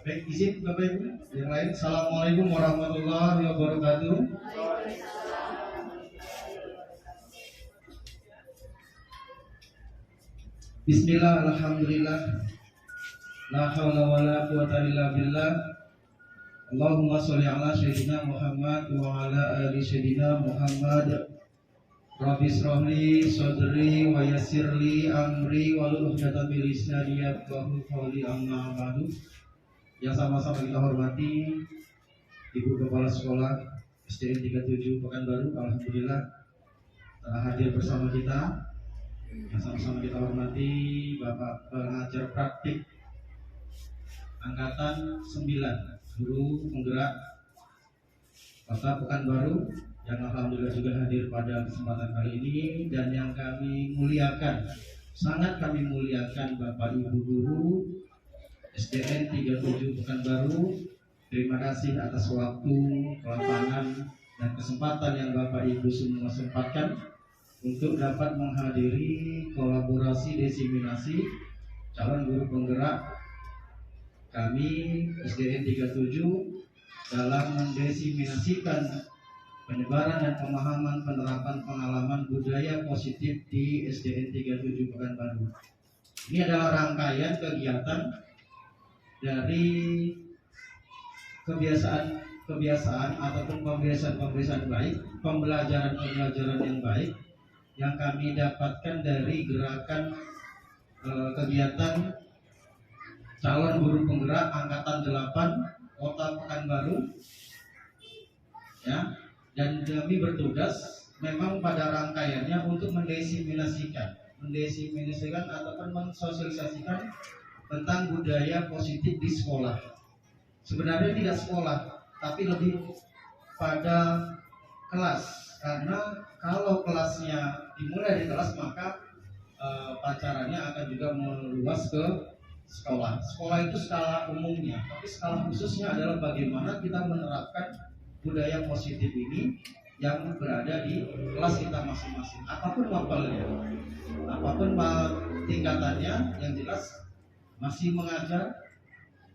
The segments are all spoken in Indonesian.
Baik, izin Bapak Ibu yang lain. Assalamualaikum warahmatullahi wabarakatuh. Bismillah, alhamdulillah, la haula wala quwata illa billah. Allahumma sholli ala sayyidina Muhammad wa ala ali sayyidina Muhammad. Rabbi shrahli sadri wa yassirli amri wahlul 'uqdatam min lisani yafqahu qawli, amma ba'du. Yang sama-sama kita hormati Ibu Kepala Sekolah SDN 37 Pekanbaru, alhamdulillah telah hadir bersama kita. Yang sama-sama kita hormati Bapak pengajar praktik angkatan 9 guru penggerak Kota Pekanbaru yang alhamdulillah juga hadir pada kesempatan kali ini, dan yang kami muliakan, sangat kami muliakan Bapak Ibu guru SDN 37 Pekanbaru. Terima kasih atas waktu, kelapangan, dan kesempatan yang Bapak Ibu semua sempatkan untuk dapat menghadiri kolaborasi desiminasi calon guru penggerak kami SDN 37 dalam mendesiminasikan penyebaran dan pemahaman penerapan pengalaman budaya positif di SDN 37 Pekanbaru. Ini adalah rangkaian kegiatan dari kebiasaan ataupun pembiasaan baik, pembelajaran yang baik yang kami dapatkan dari gerakan kegiatan calon guru penggerak angkatan 8 Kota Pekanbaru, ya. Dan kami bertugas memang pada rangkaiannya untuk mendesiminasikan ataupun mensosialisasikan tentang budaya positif di sekolah. Sebenarnya tidak sekolah, tapi lebih pada kelas, karena kalau kelasnya dimulai di kelas maka pacarannya akan juga meluas ke sekolah. Sekolah itu skala umumnya, tapi skala khususnya adalah bagaimana kita menerapkan budaya positif ini yang berada di kelas kita masing-masing, apapun levelnya, apapun tingkatannya, yang jelas masih mengajar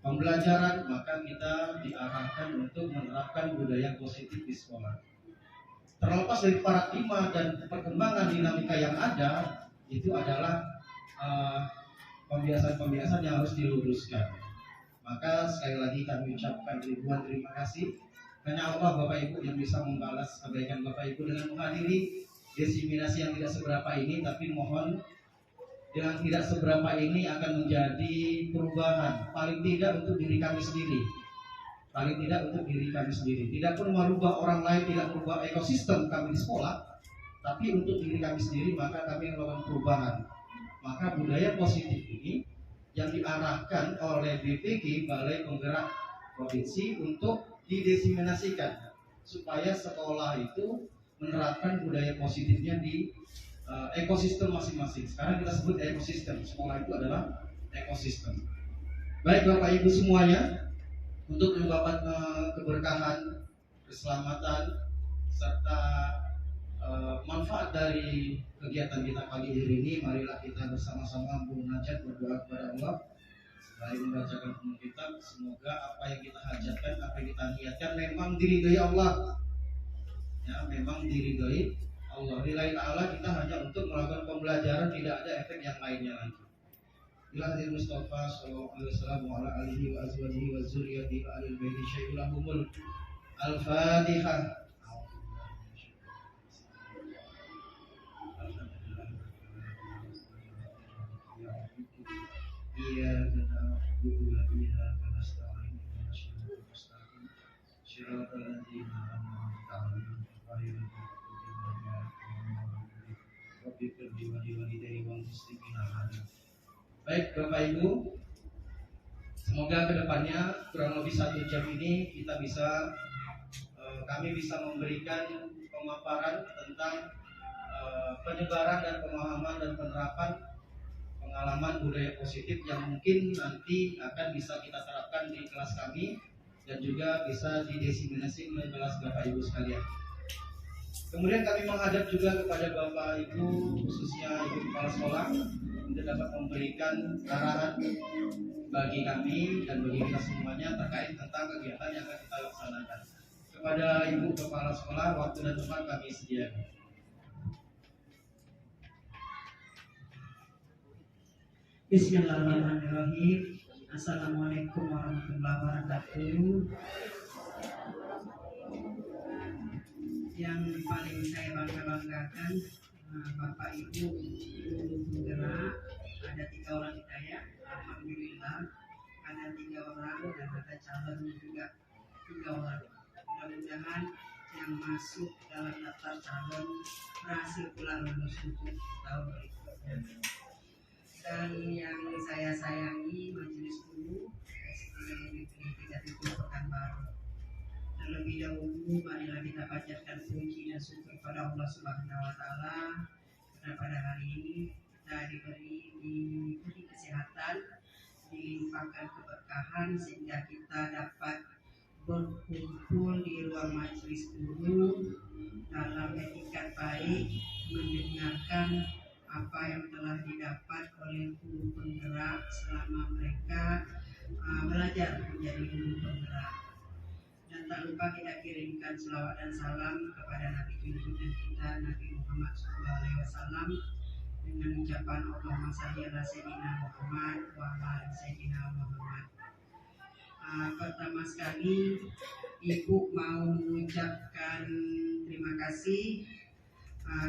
pembelajaran, maka kita diarahkan untuk menerapkan budaya positif di sekolah. Terlepas dari paradigma dan perkembangan dinamika yang ada, itu adalah pembiasaan-pembiasaan yang harus diluruskan. Maka sekali lagi kami ucapkan ribuan terima kasih. Hanya Allah Bapak Ibu yang bisa membalas kebaikan Bapak Ibu dengan menghadiri desiminasi yang tidak seberapa ini, tapi mohon dengan tidak seberapa ini akan menjadi perubahan, paling tidak untuk diri kami sendiri, tidak pun merubah orang lain, tidak merubah ekosistem kami di sekolah, tapi untuk diri kami sendiri, maka kami melakukan perubahan. Maka budaya positif ini yang diarahkan oleh BPG, Balai Penggerak Provinsi, untuk didesiminasikan supaya sekolah itu menerapkan budaya positifnya di ekosistem masing-masing. Sekarang kita sebut ekosistem, sekolah itu adalah ekosistem. Baik Bapak Ibu semuanya, untuk mendapat keberkahan, keselamatan, serta manfaat dari kegiatan kita pagi hari ini, marilah kita bersama-sama munajat berdoa kepada Allah. Selain membacakan umum kitab, semoga apa yang kita hajatkan, apa yang kita niatkan memang diridhoi Allah, ya, memang diridhoi Allah. Lillahi ta'ala, kita hanya untuk melakukan pembelajaran, tidak ada efek yang lainnya lagi. Bila hadir Mustafa sallallahu alaihi wasallam wa ala alihi wa azwajihi wa dzurriyyatihi wa alil baiti syai'ulahumul Al-Fatihah. Iya, baik Bapak Ibu, semoga kedepannya kurang lebih 1 jam ini kita bisa kami bisa memberikan pemaparan tentang penyebaran dan pemahaman dan penerapan pengalaman budaya positif yang mungkin nanti akan bisa kita terapkan di kelas kami dan juga bisa didesiminasi oleh kelas Bapak Ibu sekalian. Kemudian kami menghadap juga kepada Bapak Ibu, khususnya Ibu Kepala Sekolah, untuk dapat memberikan arahan bagi kami dan bagi kita semuanya terkait tentang kegiatan yang akan kita laksanakan. Kepada Ibu Kepala Sekolah, waktu dan tempat kami sediakan. Bismillahirrahmanirrahim. Assalamualaikum warahmatullahi wabarakatuh. Yang paling saya banggakan Bapak Ibu guru penggerak, ada 3 orang kita ya. Alhamdulillah ada 3 orang dan ada calonnya juga 3 orang. Mudah-mudahan yang masuk dalam daftar calon berhasil pula lulus untuk tahun berikutnya. Dan yang saya sayangi Majelis Guru SD Negeri 3 Pekanbaru. Terlebih dahulu marilah kita panjatkan puji dan syukur kepada Allah Subhanahu wa taala karena pada hari ini kita diberi kesehatan, dilimpahkan keberkahan sehingga kita dapat berkumpul di ruang majelis guru dalam etikat baik, mendengarkan apa yang telah didapat oleh guru penggerak selama mereka belajar menjadi guru penggerak. Dan tak lupa kita kirimkan selawat dan salam kepada Nabi junjungan kita Nabi Muhammad SAW dengan ucapan Allahumma shalli ala sayyidina Muhammad wa ala sayyidina Muhammad. Pertama sekali Ibu mau mengucapkan terima kasih.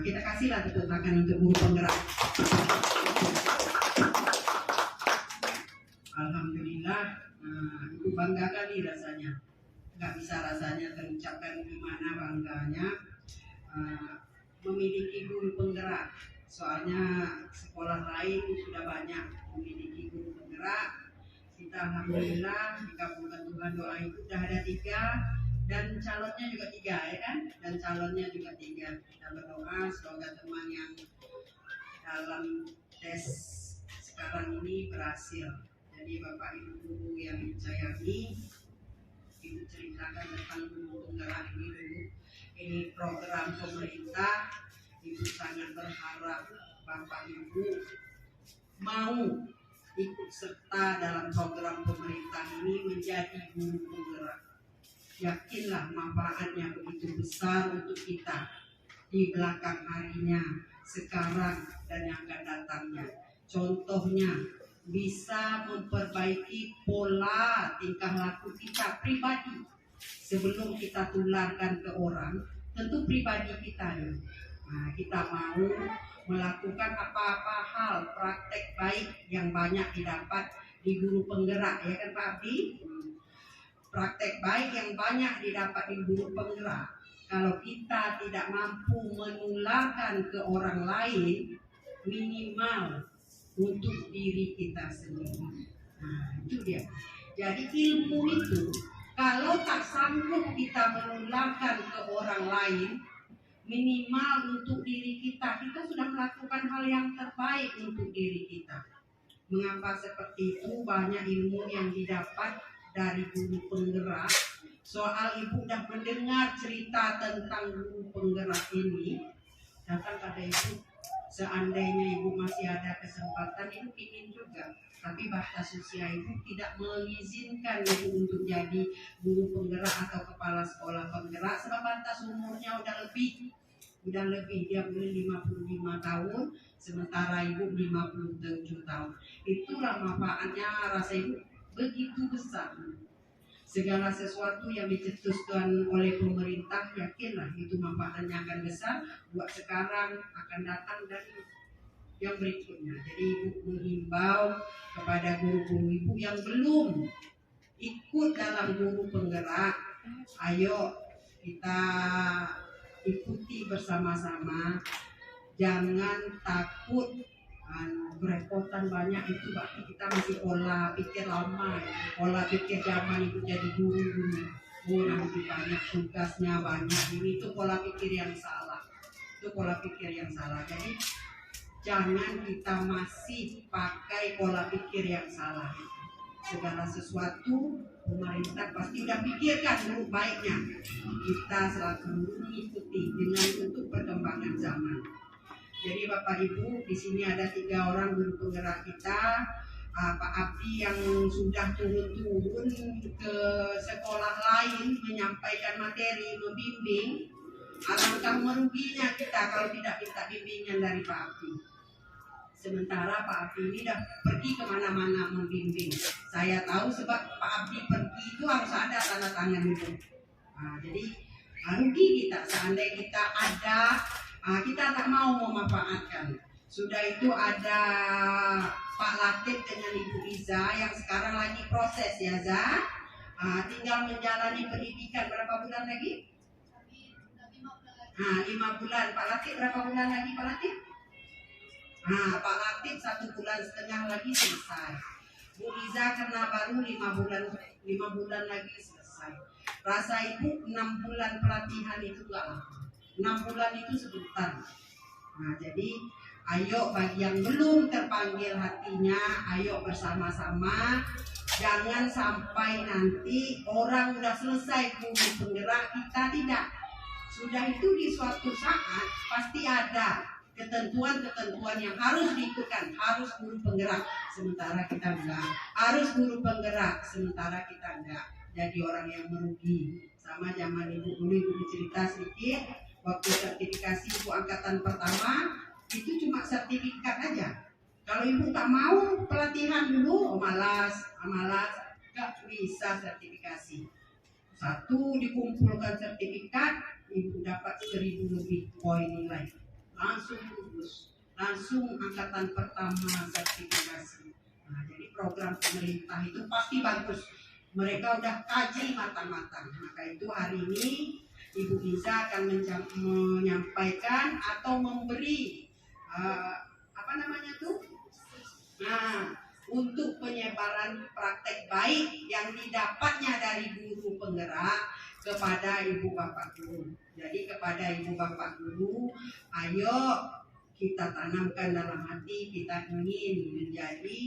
Kita kasihlah tepuk tangan untuk guru penggerak. Alhamdulillah, Ibu bangga kali rasanya. Nggak bisa rasanya terucapkan gimana bangganya memiliki guru penggerak. Soalnya sekolah lain sudah banyak memiliki guru penggerak. Kita alhamdulillah dikabulkan Tuhan, doa itu sudah ada 3 dan calonnya juga 3 ya kan? Dan calonnya juga 3. Kita berdoa semoga teman yang dalam tes sekarang ini berhasil. Jadi Bapak Ibu guru yang sayangi, Ibu ceritakan tentang guru penggerak ini dulu. Ini program pemerintah. Ibu sangat berharap Bapak Ibu mau ikut serta dalam program pemerintah ini menjadi guru penggerak. Yakinlah manfaatnya begitu besar untuk kita di belakang harinya, sekarang dan yang akan datangnya. Contohnya bisa memperbaiki pola tingkah laku kita pribadi sebelum kita tularkan ke orang. Tentu pribadi kita ya. Nah, kita mau melakukan apa-apa hal praktek baik yang banyak didapat di guru penggerak ya kan Pak Abdi? Praktek baik yang banyak didapat di guru penggerak. Kalau kita tidak mampu menularkan ke orang lain, minimal untuk diri kita sendiri. Nah, itu dia. Jadi ilmu itu kalau tak sanggup kita menularkan ke orang lain, minimal untuk diri kita sudah melakukan hal yang terbaik untuk diri kita. Mengapa seperti itu? Banyak ilmu yang didapat dari guru penggerak. Soal Ibu sudah mendengar cerita tentang guru penggerak ini, datang pada Ibu. Seandainya Ibu masih ada kesempatan, Ibu ingin juga. Tapi batas usia Ibu tidak mengizinkan Ibu untuk jadi guru penggerak atau kepala sekolah penggerak. Sebab batas umurnya udah lebih. Dia boleh 55 tahun, sementara Ibu 57 tahun. Itulah manfaatnya, rasa Ibu begitu besar. Segala sesuatu yang dicetuskan oleh pemerintah, yakinlah itu manfaatnya akan besar buat sekarang, akan datang dan yang berikutnya. Jadi Ibu menghimbau kepada guru-guru Ibu yang belum ikut dalam guru penggerak, ayo kita ikuti bersama-sama. Jangan takut berepotan banyak itu, berarti kita masih pola pikir lama, pola pikir zaman itu jadi guru. Nanti banyak tugasnya banyak, ini itu pola pikir yang salah. Jadi jangan kita masih pakai pola pikir yang salah. Segala sesuatu pemerintah pasti udah pikirkan dulu baiknya. Kita selaku guru ikuti dengan untuk perkembangan zaman. Jadi Bapak Ibu, di sini ada 3 orang guru penggerak kita. Pak Abdi yang sudah turun-turun ke sekolah lain menyampaikan materi, membimbing. Alangkah meruginya kita kalau tidak minta bimbingan dari Pak Abdi. Sementara Pak Abdi ini dah pergi kemana-mana membimbing. Saya tahu sebab Pak Abdi pergi itu harus ada tanda tangan itu. Jadi rugi kita seandainya kita ada, kita tak mau memanfaatkan. Sudah itu ada Pak Latif dengan Ibu Iza yang sekarang lagi proses ya Za. Tinggal menjalani pendidikan berapa bulan lagi? 5 bulan. Pak Latif berapa bulan lagi Pak Latif? Pak Latif 1,5 bulan lagi selesai. Bu Iza karena baru 5 bulan lagi selesai. Rasa ibu 6 bulan pelatihan itu gak lama. 6 bulan itu sebentar. Jadi ayo bagi yang belum terpanggil hatinya, ayo bersama-sama. Jangan sampai nanti orang udah selesai guru penggerak, kita tidak. Sudah itu di suatu saat pasti ada ketentuan-ketentuan yang harus diikutkan, harus guru penggerak, sementara kita enggak. Harus guru penggerak, sementara kita enggak. Jadi orang yang merugi. Sama zaman ibu dulu, ibu cerita sedikit, waktu sertifikasi ibu angkatan pertama, itu cuma sertifikat aja. Kalau ibu tak mau pelatihan dulu, malas, gak bisa sertifikasi. Satu dikumpulkan sertifikat, ibu dapat 1.000 lebih poin nilai. Langsung lulus, langsung angkatan pertama sertifikasi. Jadi program pemerintah itu pasti bagus. Mereka udah kaji matang-matang. Maka itu hari ini Ibu Iza akan menyampaikan atau memberi untuk penyebaran praktek baik yang didapatnya dari guru penggerak kepada ibu bapak guru. Jadi kepada ibu bapak guru, ayo kita tanamkan dalam hati kita ingin menjadi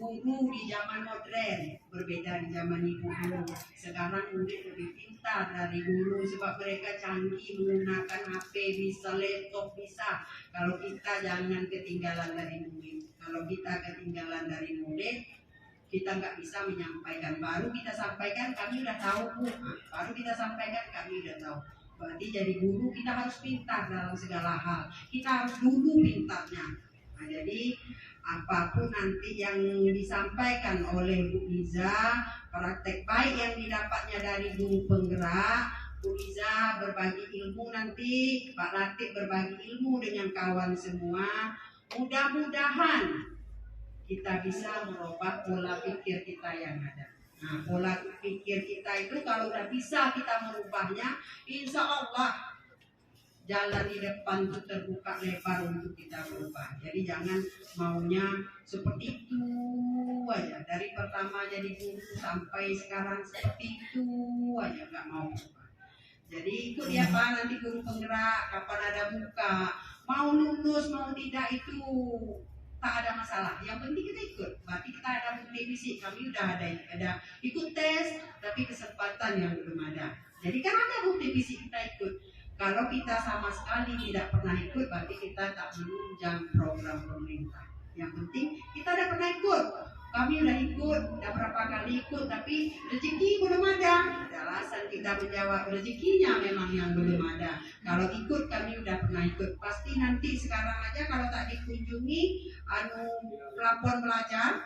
guru di zaman modern, berbeda di zaman ibu dulu. Sekarang murid lebih pintar dari guru sebab mereka canggih menggunakan HP, bisa laptop, bisa. Kalau kita jangan ketinggalan dari murid. Kalau kita ketinggalan dari murid, kita nggak bisa menyampaikan. Baru kita sampaikan kami udah tahu Bu. Baru kita sampaikan kami udah tahu. Berarti jadi guru kita harus pintar dalam segala hal. Kita harus dulu pintarnya. Jadi apapun nanti yang disampaikan oleh Bu Iza, praktek baik yang didapatnya dari guru penggerak, Bu Iza berbagi ilmu nanti, Pak Latif berbagi ilmu dengan kawan semua. Mudah-mudahan kita bisa merubah pola pikir kita yang ada. Pola pikir kita itu kalau udah bisa kita merubahnya, insya Allah jalan di depan itu terbuka lebar untuk kita berubah. Jadi jangan maunya seperti itu aja. Dari pertama jadi guru sampai sekarang seperti itu aja, nggak mau berubah. Jadi ikut ya Pak, nanti guru penggerak kapan ada buka. Mau lulus mau tidak itu tak ada masalah. Yang penting kita ikut. Berarti kita ada bukti fisik. Kami udah ada ikut tes, tapi kesempatan yang belum ada. Jadi kan ada bukti fisik kita ikut. Kalau kita sama sekali tidak pernah ikut, berarti kita tak menunjang program pemerintah. Yang penting kita udah pernah ikut. Kami udah ikut, udah berapa kali ikut, tapi rezeki belum ada. Alasan kita menjawab rezekinya memang yang belum ada. Kalau ikut kami udah pernah ikut. Pasti nanti sekarang aja kalau tak dikunjungi pelapor belajar,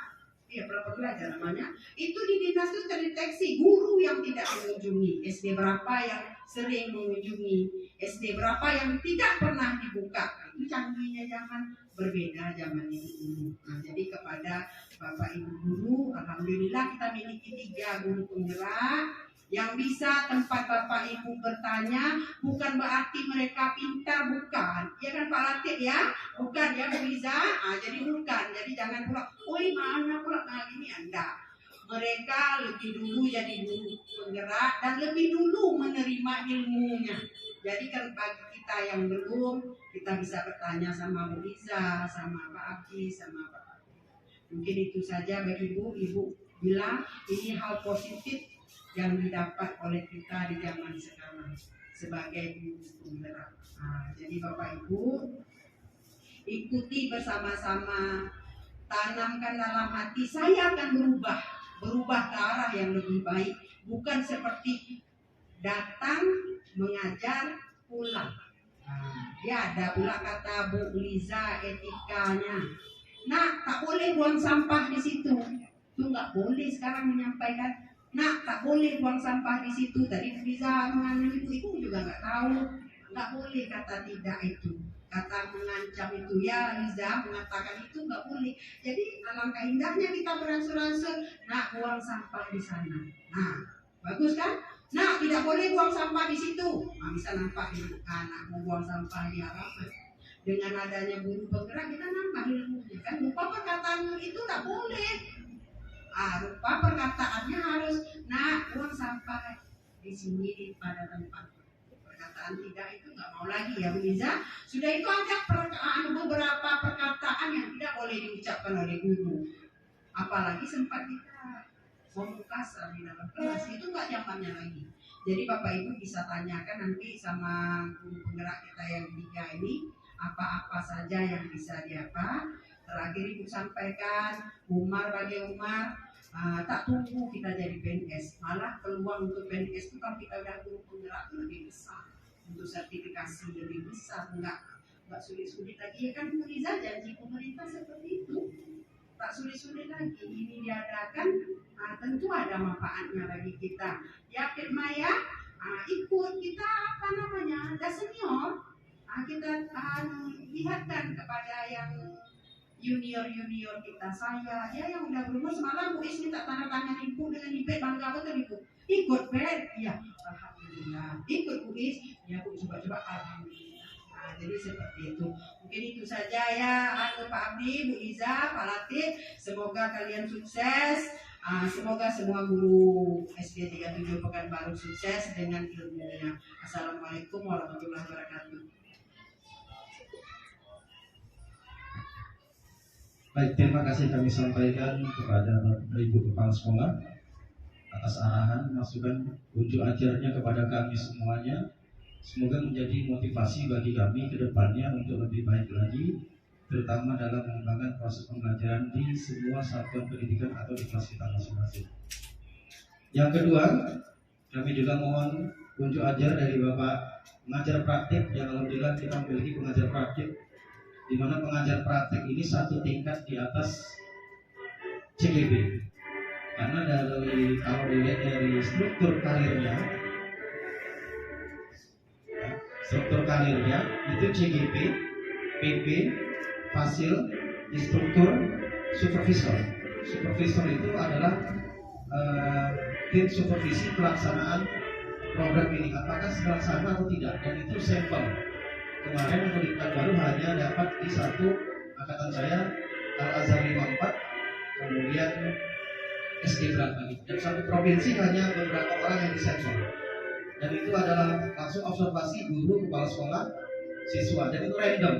pelapor belajar namanya, itu di dinas itu terdeteksi guru yang tidak mengunjungi. SD berapa yang sering mengunjungi, SD berapa yang tidak pernah dibuka. Itu canggihnya zaman berbeda zaman itu dulu. Jadi kepada Bapak Ibu guru, alhamdulillah kita miliki 3 guru penggerak yang bisa tempat Bapak Ibu bertanya. Bukan berarti mereka pintar, bukan. Ya kan Pak Latif ya? Bukan ya Bu Iza? Jadi bukan. Jadi jangan pula, mana pula ini enggak. Mereka lebih dulu jadi guru penggerak dan lebih dulu menerima ilmunya. Jadi kan bagi kita yang belum, kita bisa bertanya sama Bu Iza, sama Pak Abdi, sama Pak Abdi. Mungkin itu saja bagi Ibu. Ibu bilang ini hal positif yang didapat oleh kita di zaman sekarang sebagai guru penggerak. Jadi Bapak Ibu ikuti bersama-sama tanamkan dalam hati, saya akan berubah ke arah yang lebih baik, bukan seperti datang, mengajar, pulang. Ya ada pula kata Bu Liza etikanya. Nak, tak boleh buang sampah di situ. Itu nggak boleh sekarang menyampaikan. Nak, tak boleh buang sampah di situ. Tadi Bu Liza mengancam ibu juga nggak tahu. Nggak boleh kata tidak itu. Kata mengancam itu ya Liza mengatakan itu nggak boleh. Jadi alangkah indahnya kita beransur-ansur. Nak, buang sampah di sana. Nah, bagus kan? Nah, tidak boleh buang sampah di situ. Nah, bisa nampak anak mau buang sampah di halaman. Dengan adanya guru penggerak kita nambah ilmunya kan. Lupa perkataanmu itu tak boleh. Lupa perkataannya harus buang sampah di sini pada tempat. Perkataan tidak itu nggak mau lagi ya Bu Liza. Sudah itu ada beberapa perkataan yang tidak boleh diucapkan oleh guru. Apalagi sempat kita ngomong kasar di dalam kelas, itu nggak zamannya lagi. Jadi Bapak Ibu bisa tanyakan nanti sama guru penggerak kita yang 3 ini apa-apa saja yang bisa diapa. Terakhir Ibu sampaikan Umar bagi Umar, tak tunggu kita jadi PNS, malah peluang untuk PNS itu kalau kita udah guru penggerak itu lebih besar, untuk sertifikasi lebih besar, nggak sulit-sulit lagi ya kan. Bu Liza janji pemerintah seperti itu, tak sulit-sulit lagi. Ini diadakan, tentu ada manfaatnya bagi kita. Ya Firma ya, ikut kita ada senior. Kita lihatkan kepada yang junior kita, saya ya yang udah berumur. Semalam Bu Is minta tanda tangan Ibu dengan Ibu, bangga betul Ibu. Ikut Bet, ya alhamdulillah. Ikut Bu Is, ya Bu coba alhamdulillah. Jadi seperti itu. Mungkin itu saja ya Pak Abdi, Bu Liza, Pak Latif. Semoga kalian sukses. Semoga semua guru SD 37 Pekanbaru sukses dengan ilmunya. Assalamualaikum warahmatullahi wabarakatuh. Baik, terima kasih kami sampaikan kepada Ibu Kepala Sekolah atas arahan, masukan, unjuk ajarnya kepada kami semuanya. Semoga menjadi motivasi bagi kami ke depannya untuk lebih baik lagi, terutama dalam mengembangkan proses pembelajaran di semua satuan pendidikan atau di kelas kita masing-masing. Yang kedua, kami juga mohon unjuk ajar dari Bapak pengajar praktik, yang alhamdulillah kita memiliki pengajar praktik, di mana pengajar praktik ini satu tingkat di atas CGB. Karena kalau dilihat dari struktur karirnya itu CGP, PP, Fasil, Instruktur, Supervisor. Supervisor itu adalah tim supervisi pelaksanaan program ini, apakah terlaksana atau tidak, dan itu sampel. Kemarin untuk baru hanya dapat di satu angkatan saya Al-Azhar 54, kemudian SD berapa gitu, dan satu provinsi hanya beberapa orang yang disensor, dan itu adalah langsung observasi guru, kepala sekolah, siswa, dan itu random,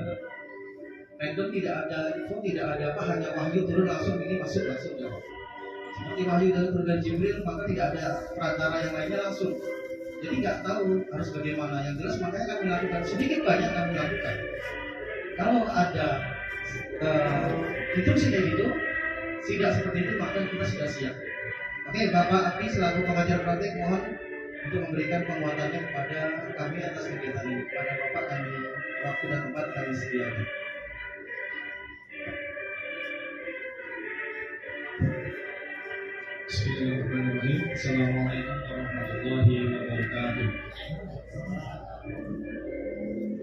tidak ada info, tidak ada apa, hanya Wahyu turun langsung ini masuk langsung jawab. Seperti Wahyu turun dari Jibril, maka tidak ada perantara yang lainnya langsung. Jadi nggak tahu harus bagaimana. Yang jelas makanya kami lakukan sedikit banyak kami lakukan. Kalau ada instruksi kayak gitu, tidak seperti itu, maka kita sudah siap. Oke, Bapak Abdi selaku pengajar praktik mohon untuk memberikan penguatannya kepada kami atas kegiatan ini. Kepada Bapak kami waktu dan tempat kami sediakan. Bismillahirrahmanirrahim. Assalamualaikum warahmatullahi wabarakatuh.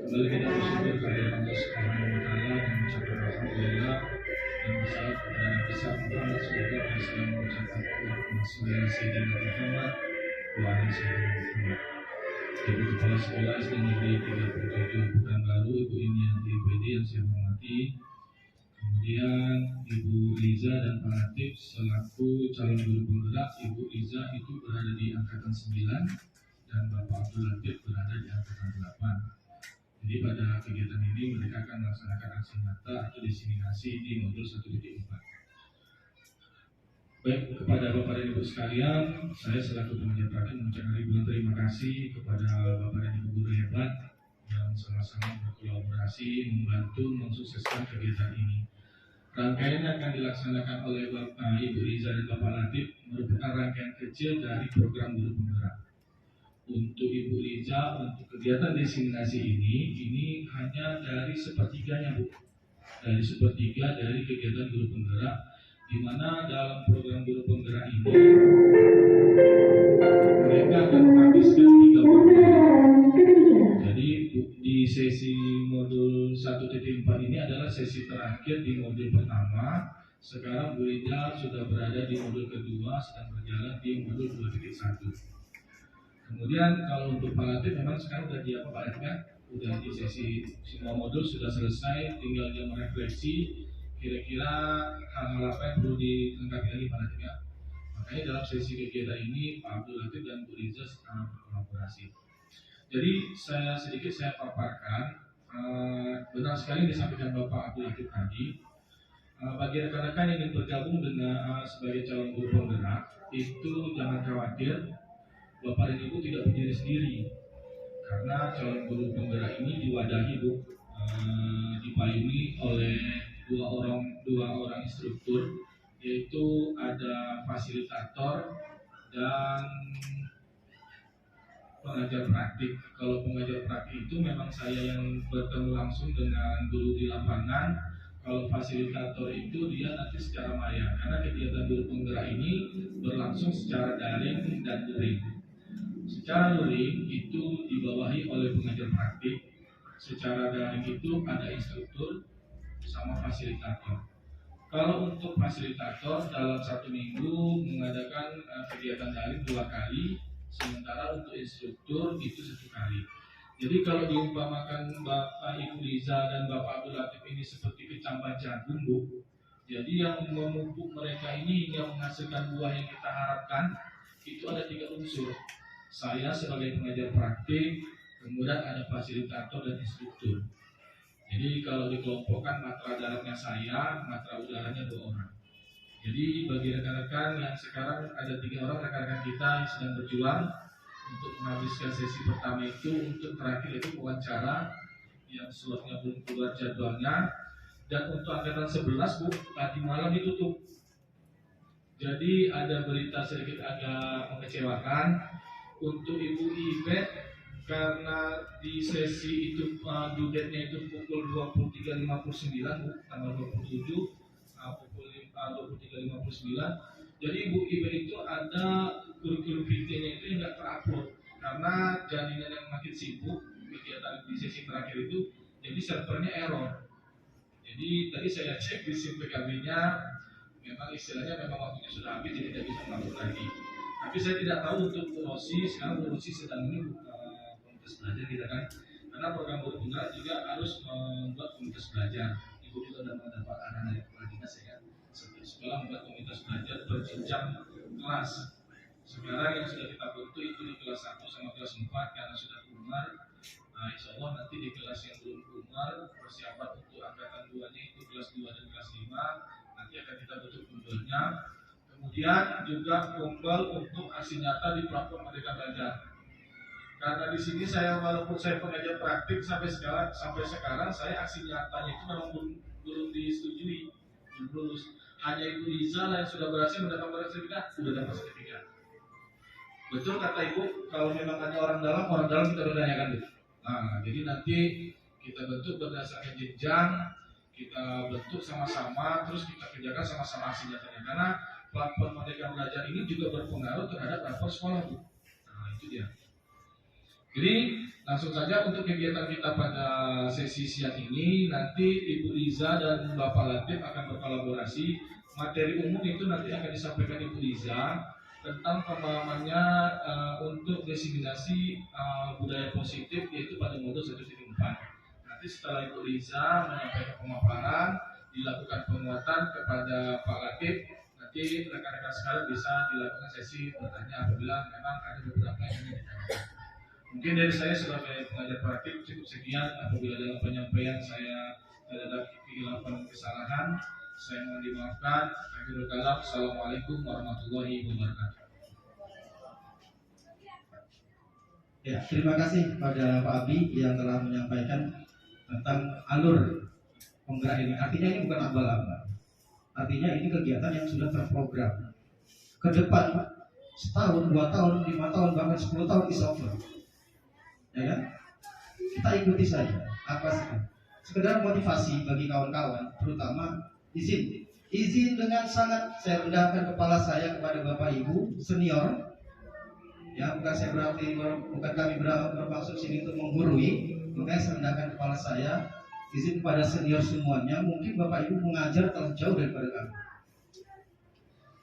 Kembali kita bersyukur kepada Allah Subhanahu wa taala dan mengucapkan alhamdulillah dan bersalawat kepada Nabi Muhammad sallallahu alaihi wasallam, mengucapkan Allahumma shalli ala sayyidina Muhammad wa ala sayyidina Muhammad. Ibu Kepala Sekolah SD Negeri 37 Pekanbaru, Ibu Inianti PD yang saya hormati. Kemudian Ibu Liza dan Pak Latif selaku calon guru penggerak. Ibu Liza itu berada di angkatan 9 dan Bapak Abdul Latif berada di angkatan 8. Jadi pada kegiatan ini mereka akan melaksanakan aksi nyata atau diseminasi di modul 1.4. Baik, kepada Bapak dan Ibu sekalian, saya selaku pengajar praktik mengucapkan ribuan terima kasih kepada Bapak dan Ibu guru hebat yang sama-sama berkolaborasi membantu mensukseskan kegiatan ini. Rangkaian yang akan dilaksanakan oleh Bapak Ibu Riza dan Bapak Latif merupakan rangkaian kecil dari program guru penggerak. Untuk Ibu Riza, untuk kegiatan diseminasi ini hanya dari sepertiganya, Bu. Dari sepertiga dari kegiatan guru penggerak, di mana dalam program guru penggerak ini mereka akan menghabiskan 3 modul. Jadi di sesi modul 1.4 ini adalah sesi terakhir di modul pertama. Sekarang Bu Riza sudah berada di modul kedua, sedang berjalan di modul 2.1. Kemudian kalau untuk Pak Latif memang sekarang sudah di apa Pak Latif kan? Udah di sesi semua modul sudah selesai, tinggal dia merefleksi kira-kira hal-hal apa yang perlu dilengkapi lagi Pak Latif ya. Makanya dalam sesi kegiatan ini Pak Abdul Latif dan Bu Riza berkolaborasi. Jadi sedikit saya paparkan, benar sekali disampaikan Bapak Abdul Latif tadi. Bagi rekan-rekan yang ingin bergabung dengan sebagai calon guru penggerak, itu jangan khawatir, Bapak dan Ibu tidak berdiri sendiri. Karena calon guru penggerak ini diwadahi Bu, dipayungi oleh dua orang instruktur, yaitu ada fasilitator dan pengajar praktik. Kalau pengajar praktik itu memang saya yang bertemu langsung dengan guru di lapangan. Kalau fasilitator itu dia nanti secara maya, karena kegiatan guru penggerak ini berlangsung secara daring dan luring. Secara luring itu dibawahi oleh pengajar praktik, secara daring itu ada instruktur sama fasilitator. Kalau untuk fasilitator dalam 1 minggu mengadakan kegiatan daring 2 kali, sementara untuk instruktur itu 1 kali. Jadi kalau diumpamakan Bapak Ibu Riza dan Bapak Abdul Latif ini seperti kecambah jagung Bu, jadi yang memupuk mereka ini hingga menghasilkan buah yang kita harapkan itu ada 3 unsur. Saya sebagai pengajar praktik, kemudian ada fasilitator dan instruktur. Jadi kalau dikelompokkan matra daratnya saya, matra udaranya 2 orang. Jadi bagi rekan-rekan yang sekarang ada 3 orang rekan-rekan kita yang sedang berjuang untuk menghabiskan sesi pertama itu, untuk terakhir itu wawancara yang slotnya belum keluar jadwalnya. Dan untuk angkatan 11 Bu, tadi malam ditutup. Jadi ada berita sedikit agak mengecewakan untuk Ibu Ibet, karena di sesi itu due date-nya itu pukul 23.59 Bu, tanggal 27 pukul 23.59. Jadi Ibu Ibet itu ada kurikulum vitae-nya itu yang nggak terupload karena jaringan yang makin sibuk kegiatan di sesi terakhir itu, jadi servernya error. Jadi tadi saya cek di SIM PKB-nya, memang istilahnya memang waktunya sudah habis, jadi tidak bisa masuk lagi. Tapi saya tidak tahu untuk Bu Rosi, sekarang Bu Rosi sedang ini komunitas belajar kita kan, karena program guru penggerak juga harus membuat komunitas belajar. Ibu juga sudah mendapat arahan dari kepala dinas ya, sekolah membuat komunitas belajar berjenjang kelas. Sekarang yang sudah kita bentuk itu di kelas 1 sama kelas 4 karena sudah umar. Nah, insya Allah nanti di kelas yang belum umar, persiapan untuk angkatan 2-nya itu kelas 2 dan kelas 5, nanti akan kita bentuk kumpulnya. Kemudian juga kumpul untuk aksi nyata di platform Merdeka Belajar. Karena di sini saya walaupun saya pengajar praktik sampai sekarang saya aksi nyatanya itu memang belum disetujui, belum lulus. Hanya Ibu Riza yang sudah berhasil mendapatkan sertifikat, sudah dapat sertifikat. Betul kata Ibu, kalau memang ada orang dalam kita bertanyakan dulu. Nah, jadi nanti kita bentuk berdasarkan jenjang, kita bentuk sama-sama, terus kita kerjakan sama-sama aksi nyatanya. Karena platform Merdeka Belajar ini juga berpengaruh terhadap rapor sekolah Bu. Nah itu dia. Jadi langsung saja untuk kegiatan kita pada sesi siang ini, nanti Ibu Riza dan Bapak Latif akan berkolaborasi. Materi umum itu nanti akan disampaikan Ibu Riza tentang pemahamannya untuk diseminasi budaya positif, yaitu pada modul 1.4. Nanti setelah Ibu Riza menyampaikan pemaparan, dilakukan penguatan kepada Pak Latif. Nanti rekan-rekan sekalian bisa dilakukan sesi bertanya apabila memang ada beberapa yang ingin ditanyakan. Mungkin dari saya sebagai pengajar praktik cukup sekian. Apabila dalam penyampaian saya terdapat kekhilafan kesalahan, saya mohon dimaafkan. Akhirul kalam, assalamualaikum warahmatullahi wabarakatuh. Ya, terima kasih pada Pak Abi yang telah menyampaikan tentang alur penggerak ini. Artinya ini bukan abal-abal. Artinya ini kegiatan yang sudah terprogram. Ke depan setahun, 2 tahun, 5 tahun, bahkan 10 tahun is over. Ya kan? Kita ikuti saja. Apa sih? Sekedar motivasi bagi kawan-kawan, terutama izin dengan sangat saya rendahkan kepala saya kepada Bapak Ibu senior. Ya, bukan saya berarti bukan kami bermaksud sini untuk menggurui, makanya saya rendahkan kepala saya. Izin kepada senior semuanya, mungkin Bapak Ibu mengajar telah jauh daripada kami.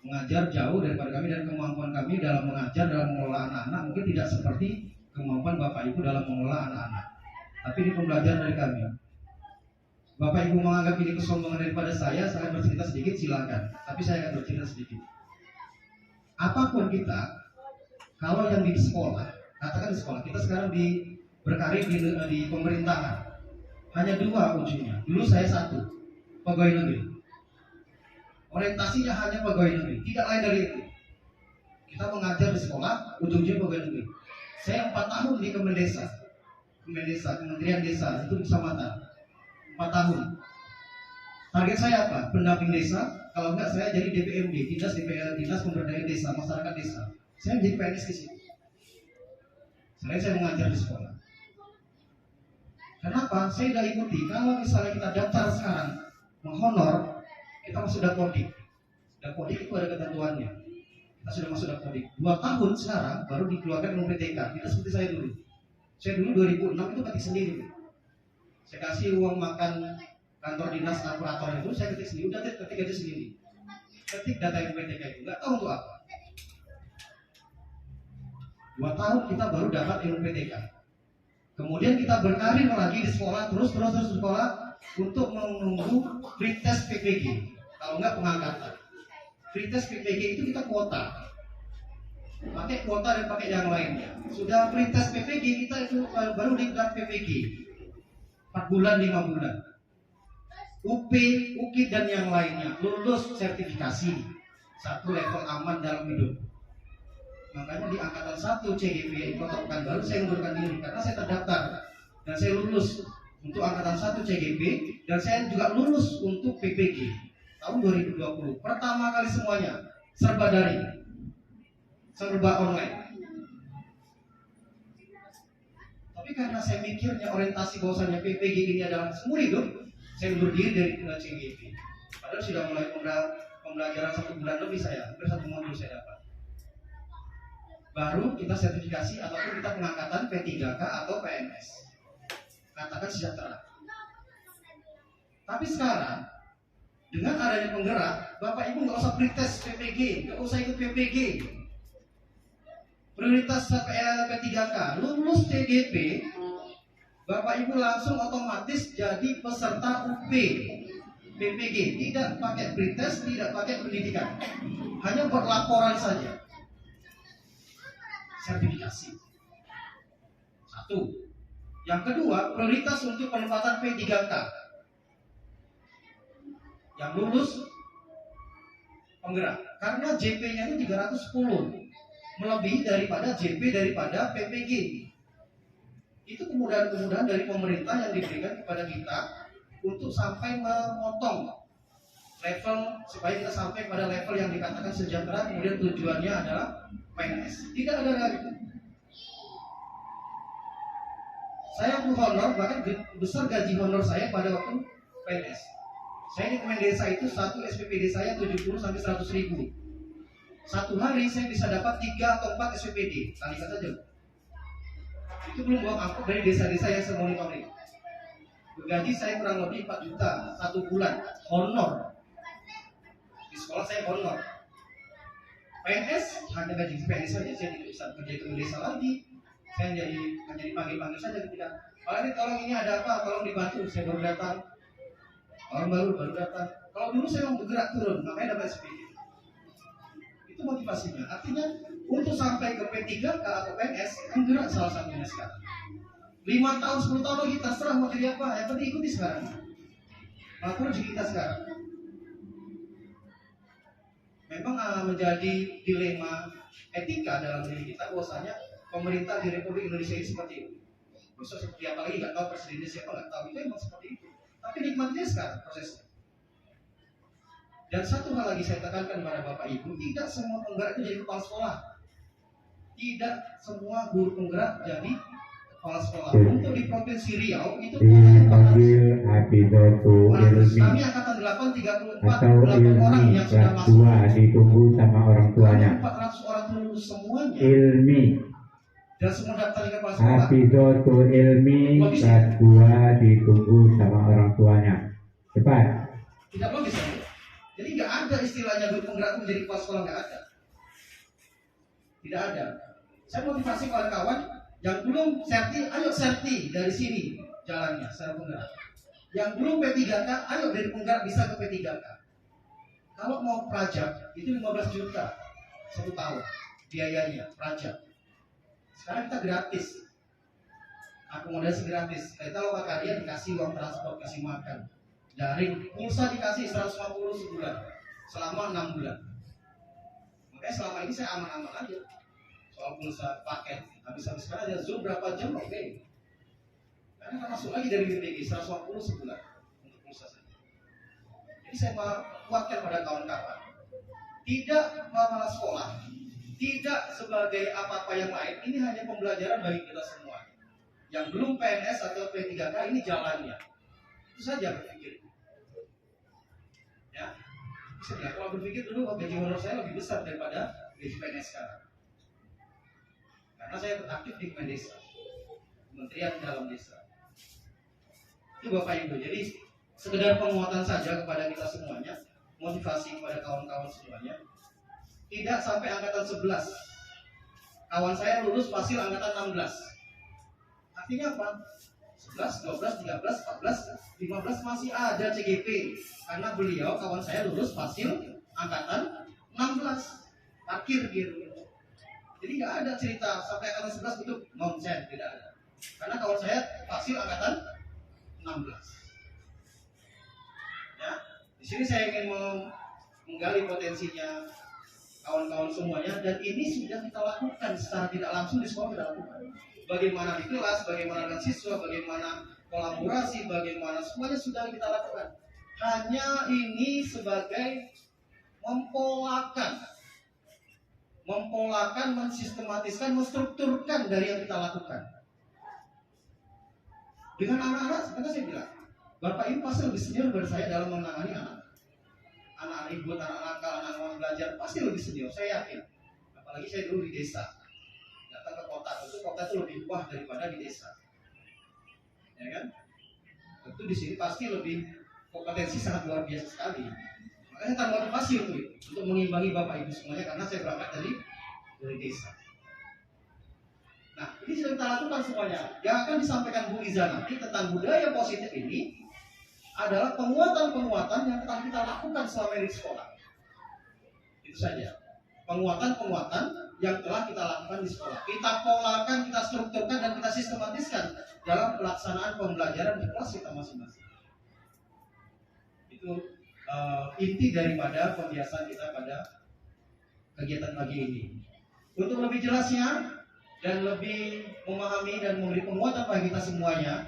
Mengajar jauh daripada kami, dan kemampuan kami dalam mengajar, dalam mengelola anak-anak mungkin tidak seperti kemampuan Bapak Ibu dalam mengelola anak-anak. Tapi ini pembelajaran dari kami. Bapak Ibu menganggap ini kesombongan daripada saya bercerita sedikit silakan. Tapi saya akan bercerita sedikit. Apapun kita, kalau yang di sekolah, katakan di sekolah, kita sekarang berkarir di pemerintahan. Hanya 2 ujungnya. Dulu saya 1, pegawai negeri. Orientasinya hanya pegawai negeri, tidak lain dari itu. Kita mengajar di sekolah, ujungnya pegawai negeri. Saya 4 tahun di Kemendesa, Kementerian Desa, itu di kecamatan. 4 tahun. Target saya apa? Pendamping desa. Kalau enggak saya jadi DPMD, Dinas Pemberdayaan Desa, Masyarakat Desa. Saya menjadi PNS di situ. Saya mengajar di sekolah. Kenapa? Saya sudah ikuti. Kalau misalnya kita daftar sekarang menghonor, kita masuk dapodik. Dapodik itu ada ketentuannya. Kita sudah masuk dapodik. 2 tahun sekarang baru dikeluarkan UPTK. Tidak seperti saya dulu. Saya dulu 2006 itu ketik sendiri. Saya kasih uang makan kantor dinas operator itu, saya ketik sendiri, udah ketik aja sendiri. Ketik data UPTK itu, nggak tahu untuk apa. 2 tahun kita baru dapat UPTK. Kemudian kita berkarir lagi di sekolah, terus sekolah untuk menunggu pretest PPG. Kalau nggak pengangkatan. Pretest PPG itu kita kuota. Pakai kuota dan pakai yang lainnya. Sudah pretest PPG kita itu baru diklat PPG. 4 bulan, 5 bulan. UP, UKID dan yang lainnya lulus sertifikasi 1 level aman dalam hidup. Makanya di angkatan 1 CGP Kota Pekanbaru saya mengundurkan diri karena saya terdaftar dan saya lulus untuk angkatan 1 CGP, dan saya juga lulus untuk PPG tahun 2020. Pertama kali semuanya serba daring, serba online. Tapi karena saya mikirnya orientasi bahwasannya PPG ini adalah seumur hidup, saya undur diri dari CGP. Padahal sudah mulai pembelajaran 1 bulan lebih, saya hampir 1 modul saya dapat. Baru kita sertifikasi ataupun kita pengangkatan P3K atau PNS. Katakan sejahtera. Tapi sekarang dengan adanya penggerak, Bapak Ibu nggak usah pretest PPG, nggak usah ikut PPG. Prioritas P3K, lulus TGP, Bapak Ibu langsung otomatis jadi peserta UP PPG, tidak pakai pretest, tidak pakai pendidikan, hanya buat laporan saja. Sertifikasi 1. Yang kedua, prioritas untuk penempatan P3K yang lulus penggerak, karena JP-nya itu 310, melebihi daripada JP daripada PPG. Itu kemudahan-kemudahan dari pemerintah yang diberikan kepada kita untuk sampai memotong level, supaya kita sampai pada level yang dikatakan sejahtera, kemudian tujuannya adalah PNS. Tidak ada lagi. Saya honor, bahkan besar gaji honor saya pada waktu PNS. Saya di Kemendesa itu 1 SPPD saya 70 sampai 100 ribu. 1 hari saya bisa dapat 3 atau 4 SPPD, kalikan saja. Itu belum uang angkut dari desa-desa yang saya monitoring. Gaji saya kurang lebih 4 juta 1 bulan, honor. Di sekolah saya honor. PNS hanya gaji PNS saja, saya tidak bisa kerja ke desa lagi. Saya hanya dipanggil-panggil saja ketika, Pak ini tolong ini ada apa, tolong dibantu, saya baru datang. Orang baru datang. Kalau dulu saya mau bergerak turun, makanya dapat SPD. Itu motivasinya. Artinya untuk sampai ke P3K atau PNS, bergerak salah satunya sekarang. 5 tahun, 10 tahun lagi terserah mau jadi apa, yang penting ikuti sekarang. Maka rezeki kita sekarang. Memang menjadi dilema etika dalam diri kita, bahwasanya pemerintah di Republik Indonesia ini seperti itu. Besok seperti apa lagi nggak tahu, presidennya siapa nggak tahu, itu emang seperti itu. Tapi nikmatnya sekarang prosesnya. Dan satu hal lagi saya tekankan kepada Bapak Ibu, tidak semua penggerak itu jadi kepala sekolah. Tidak semua guru penggerak jadi kepala sekolah. Untuk di Provinsi Riau itu dipanggil Hafizotu Ilmi kami angkatan 8 34 atau 8 orang Ilmi yang sudah kelas masuk. 2 ditunggu sama orang tuanya. 400 orang lulus semuanya. Ilmi Dan semua daftar di kepala sekolah. Hafizotu Ilmi kelas 2 ditunggu sama orang tuanya. Cepat. Tidak logis ya? Jadi nggak ada istilahnya guru penggerak menjadi kepala sekolah, nggak ada. Tidak ada. Saya motivasi kepada kawan yang belum serti, ayo serti dari sini jalannya secara penggerak. Yang belum P3K, ayo dari penggerak bisa ke P3K. Kalau mau prajak itu 15 juta 1 tahun biayanya prajak. Sekarang kita gratis, akomodasi gratis. Kita lokal karya dikasih uang transport, kasih makan, daring, pulsa dikasih 150 sebulan selama 6 bulan. Makanya selama ini saya aman-aman aja soal pulsa paket. Habis-habis sekarang ada Zoom berapa jam, oke. Karena kan masuk lagi dari BPG 150 sebulan untuk pulsa saja. Jadi saya mau kuatkan pada kawan-kawan, tidak masalah sekolah, tidak sebagai apa-apa yang lain. Ini hanya pembelajaran bagi kita semua. Yang belum PNS atau P3K ini jalannya. Itu saja berpikir. Ya, bisa ya. Kalau berpikir dulu gaji honor saya lebih besar daripada gaji PNS sekarang. Karena saya aktif di Kemendesa, Kementerian Dalam Desa. Itu Bapak Ibu. Jadi sekedar penguatan saja kepada kita semuanya, motivasi kepada kawan-kawan semuanya. Tidak sampai angkatan 11. Kawan saya lulus fasil angkatan 16. Artinya apa? 11, 12, 13, 14, 15 masih ada CGP. Karena beliau kawan saya lulus fasil angkatan 16. Parkir gitu. Jadi nggak ada cerita sampai angkatan 11 itu nonsen, tidak ada. Karena kawan saya fasil angkatan 16. Ya, di sini saya ingin menggali potensinya kawan-kawan semuanya, dan ini sudah kita lakukan secara tidak langsung di sekolah, kita lakukan. Bagaimana di kelas, bagaimana dengan siswa, bagaimana kolaborasi, bagaimana semuanya sudah kita lakukan. Hanya ini sebagai mempolakan, mensistematiskan, menstrukturkan dari yang kita lakukan. Dengan anak-anak, seperti saya bilang, Bapak Ibu pasti lebih senior dari saya dalam menangani anak-anak ribut, anak nakal, anak-anak belajar, pasti lebih senior, saya yakin. Apalagi saya dulu di desa, datang ke kota, tentu kota itu lebih wah daripada di desa, ya kan? Tentu di sini pasti lebih kompetensi sangat luar biasa sekali. Makanya saya motivasi untuk mengimbangi Bapak Ibu semuanya, karena saya berangkat dari desa. Nah, ini sudah kita lakukan semuanya. Yang akan disampaikan Bu Liza nanti tentang budaya positif ini adalah penguatan-penguatan yang telah kita lakukan selama ini di sekolah. Itu saja. Penguatan-penguatan yang telah kita lakukan di sekolah. Kita polakan, kita strukturkan, dan kita sistematiskan dalam pelaksanaan pembelajaran di kelas kita masing-masing. Itu inti daripada pembiasaan kita pada kegiatan pagi ini. Untuk lebih jelasnya dan lebih memahami dan memberi penguatan bagi kita semuanya,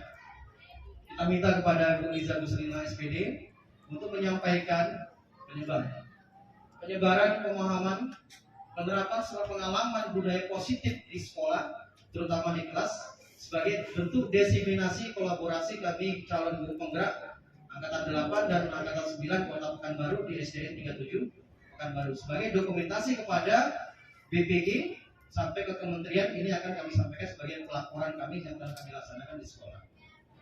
kita minta kepada Bu Liza Gusrina SPD untuk menyampaikan penyebaran pemahaman, penerapan serta pengalaman budaya positif di sekolah, terutama di kelas, sebagai bentuk diseminasi kolaborasi kami calon guru penggerak angkatan 8 dan angkatan 9 Kota Pekanbaru di SDN 37 Pekanbaru, sebagai dokumentasi kepada BPG sampai ke kementerian. Ini akan kami sampaikan sebagai pelaporan kami yang telah kami laksanakan di sekolah.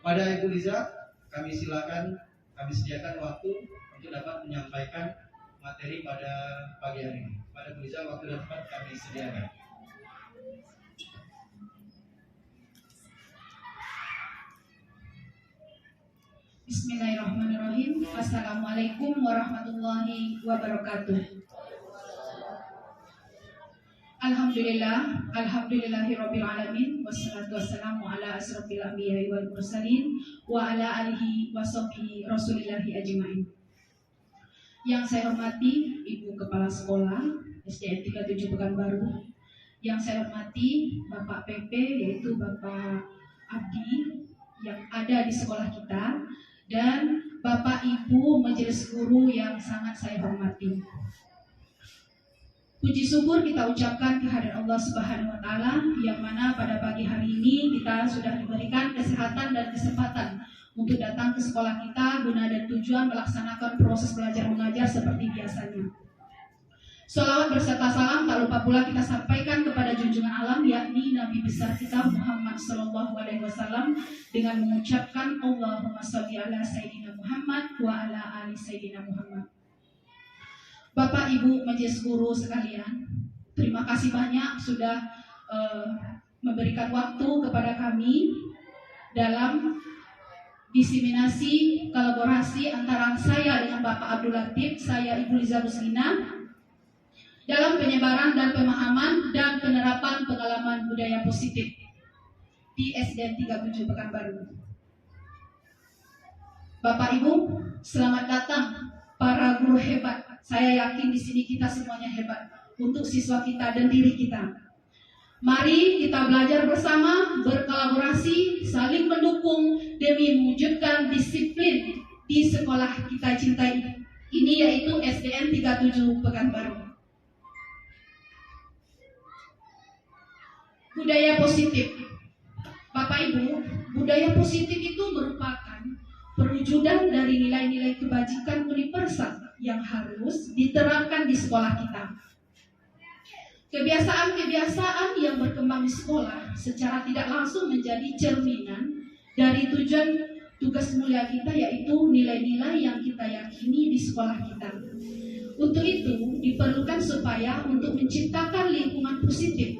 Pada Ibu Liza, kami silakan, kami sediakan waktu untuk dapat menyampaikan materi pada pagi hari ini. Pada Ibu Liza, waktu dan tempat kami sediakan. Bismillahirrahmanirrahim. Assalamualaikum warahmatullahi wabarakatuh. Alhamdulillahirabbil alamin, wassalatu wassalamu ala asrofil anbiya'i wal mursalin wa ala alihi washabbihi rasulillahi ajmain. Yang saya hormati Ibu Kepala Sekolah SDN 37 Pekanbaru, yang saya hormati Bapak PP yaitu Bapak Abdi yang ada di sekolah kita, dan Bapak Ibu Majelis Guru yang sangat saya hormati. Puji syukur kita ucapkan kehadirat Allah Subhanahu wa taala yang mana pada pagi hari ini kita sudah diberikan kesehatan dan kesempatan untuk datang ke sekolah kita guna dan tujuan melaksanakan proses belajar mengajar seperti biasanya. Sholawat berserta salam tak lupa pula kita sampaikan kepada junjungan alam yakni Nabi besar kita Muhammad Sallallahu Alaihi Wasallam dengan mengucapkan Allahumma sholli ala Sayyidina Muhammad wa ala ali Sayyidina Muhammad. Bapak Ibu Majelis Guru sekalian, terima kasih banyak sudah memberikan waktu kepada kami dalam diseminasi kolaborasi antara saya dengan Bapak Abdul Latif, saya Ibu Liza Ruslina dalam penyebaran dan pemahaman dan penerapan pengalaman budaya positif di SDN 37 Pekanbaru. Bapak Ibu, selamat datang para guru hebat. Saya yakin di sini kita semuanya hebat untuk siswa kita dan diri kita. Mari kita belajar bersama, berkolaborasi, saling mendukung demi mewujudkan disiplin di sekolah kita cintai ini, yaitu SDN 37 Pekanbaru. Budaya positif. Bapak Ibu, budaya positif itu merupakan perwujudan dari nilai-nilai kebajikan universal yang harus diterapkan di sekolah kita. Kebiasaan-kebiasaan yang berkembang di sekolah secara tidak langsung menjadi cerminan dari tujuan tugas mulia kita, yaitu nilai-nilai yang kita yakini di sekolah kita. Untuk itu diperlukan supaya untuk menciptakan lingkungan positif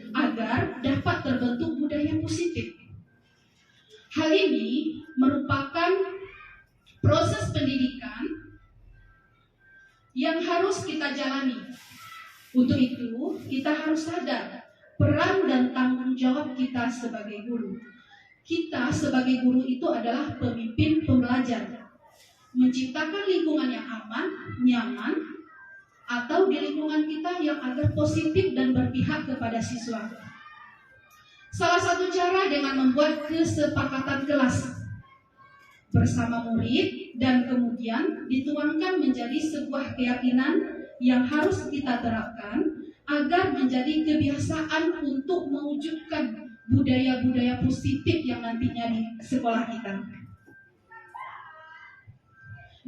agar dapat terbentuk budaya positif. Hal ini merupakan proses pendidikan yang harus kita jalani. Untuk itu, kita harus sadar peran dan tanggung jawab kita sebagai guru. Kita sebagai guru itu adalah pemimpin pembelajar. Menciptakan lingkungan yang aman, nyaman, atau di lingkungan kita yang agar positif dan berpihak kepada siswa. Salah satu cara dengan membuat kesepakatan kelas bersama murid dan kemudian dituangkan menjadi sebuah keyakinan yang harus kita terapkan agar menjadi kebiasaan untuk mewujudkan budaya-budaya positif yang nantinya di sekolah kita.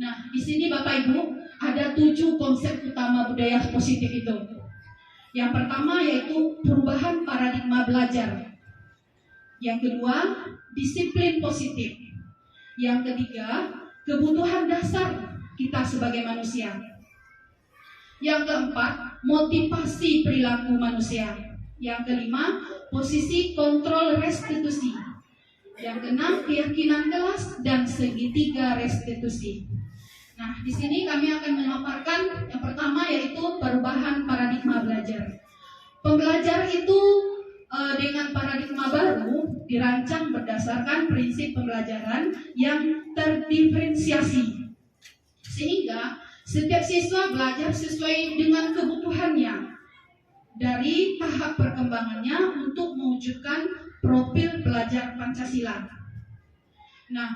Nah, di sini Bapak Ibu ada 7 konsep utama budaya positif itu. Yang pertama yaitu perubahan paradigma belajar. Yang kedua, disiplin positif. Yang ketiga, kebutuhan dasar kita sebagai manusia. Yang keempat, motivasi perilaku manusia. Yang kelima, posisi kontrol restitusi. Yang keenam, keyakinan kelas dan segitiga restitusi. Nah, di sini kami akan memaparkan yang pertama yaitu perubahan paradigma belajar. Pembelajar itu dengan paradigma baru dirancang berdasarkan prinsip pembelajaran yang terdiferensiasi, sehingga setiap siswa belajar sesuai dengan kebutuhannya dari tahap perkembangannya untuk mewujudkan profil pelajar Pancasila. Nah,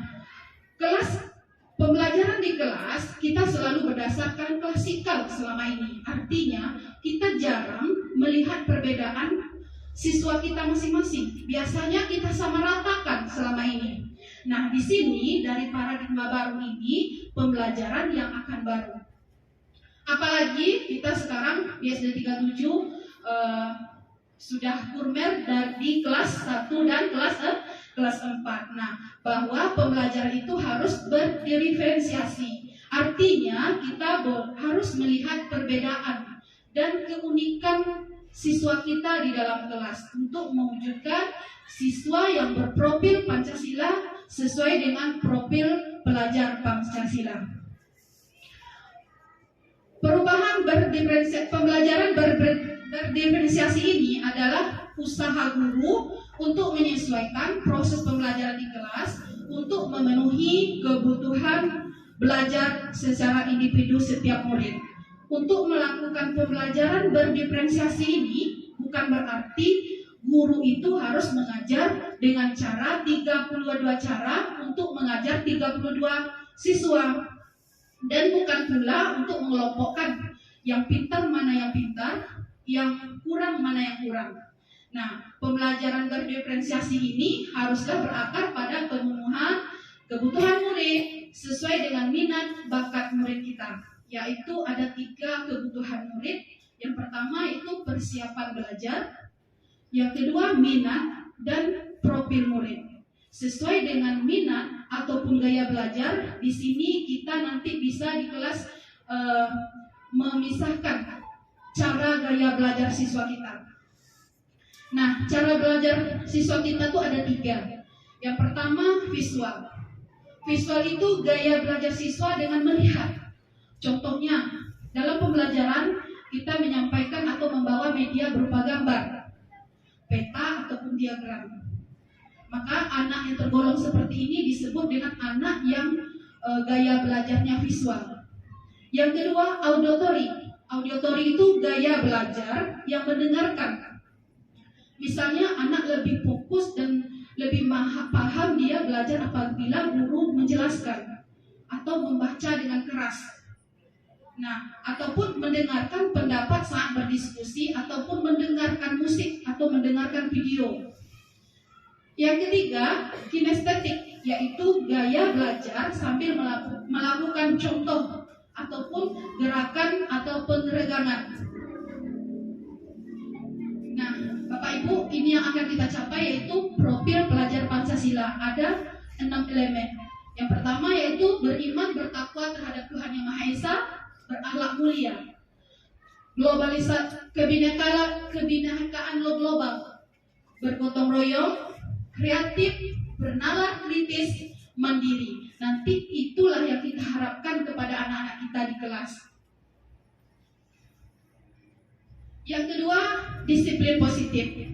pembelajaran di kelas kita selalu berdasarkan klasikal selama ini. Artinya kita jarang melihat perbedaan siswa kita masing-masing. Biasanya kita samaratakan selama ini. Nah, di sini dari paradigma baru ini pembelajaran yang akan baru. Apalagi kita sekarang di SD 37 sudah kurmer dari kelas 1 dan kelas 4. Nah, bahwa pembelajaran itu harus berdiferensiasi. Artinya kita harus melihat perbedaan dan keunikan siswa kita di dalam kelas untuk mewujudkan siswa yang berprofil Pancasila sesuai dengan profil pelajar Pancasila. Perubahan pembelajaran berdiferensiasi ini adalah usaha guru untuk menyesuaikan proses pembelajaran di kelas untuk memenuhi kebutuhan belajar secara individu setiap murid. Untuk melakukan pembelajaran berdiferensiasi ini bukan berarti guru itu harus mengajar dengan cara 32 cara untuk mengajar 32 siswa. Dan bukan pula untuk mengelompokkan yang pintar mana yang pintar, yang kurang mana yang kurang. Nah, pembelajaran berdiferensiasi ini haruslah berakar pada pemenuhan kebutuhan murid sesuai dengan minat bakat murid kita. Yaitu ada 3 kebutuhan murid. Yang pertama itu persiapan belajar, yang kedua minat dan profil murid. Sesuai dengan minat ataupun gaya belajar, di sini kita nanti bisa di kelas memisahkan cara gaya belajar siswa kita. Nah, cara belajar siswa kita tuh ada 3. Yang pertama visual. Visual itu gaya belajar siswa dengan melihat. Contohnya, dalam pembelajaran kita menyampaikan atau membawa media berupa gambar, peta ataupun diagram. Maka anak yang tergolong seperti ini disebut dengan anak yang gaya belajarnya visual. Yang kedua, auditory. Auditory itu gaya belajar yang mendengarkan. Misalnya anak lebih fokus dan lebih paham dia belajar apabila guru menjelaskan atau membaca dengan keras. Nah, ataupun mendengarkan pendapat saat berdiskusi ataupun mendengarkan musik atau mendengarkan video. Yang ketiga, kinestetik, yaitu gaya belajar sambil melakukan contoh ataupun gerakan atau pengeregangan. Nah, Bapak Ibu, ini yang akan kita capai yaitu profil pelajar Pancasila. Ada 6 elemen. Yang pertama yaitu beriman bertakwa terhadap Tuhan Yang Maha Esa, berakhlak mulia, globalisasi, kebinekaan global, bergotong royong, kreatif, bernalar kritis, mandiri. Nanti itulah yang kita harapkan kepada anak-anak kita di kelas. Yang kedua, disiplin positif.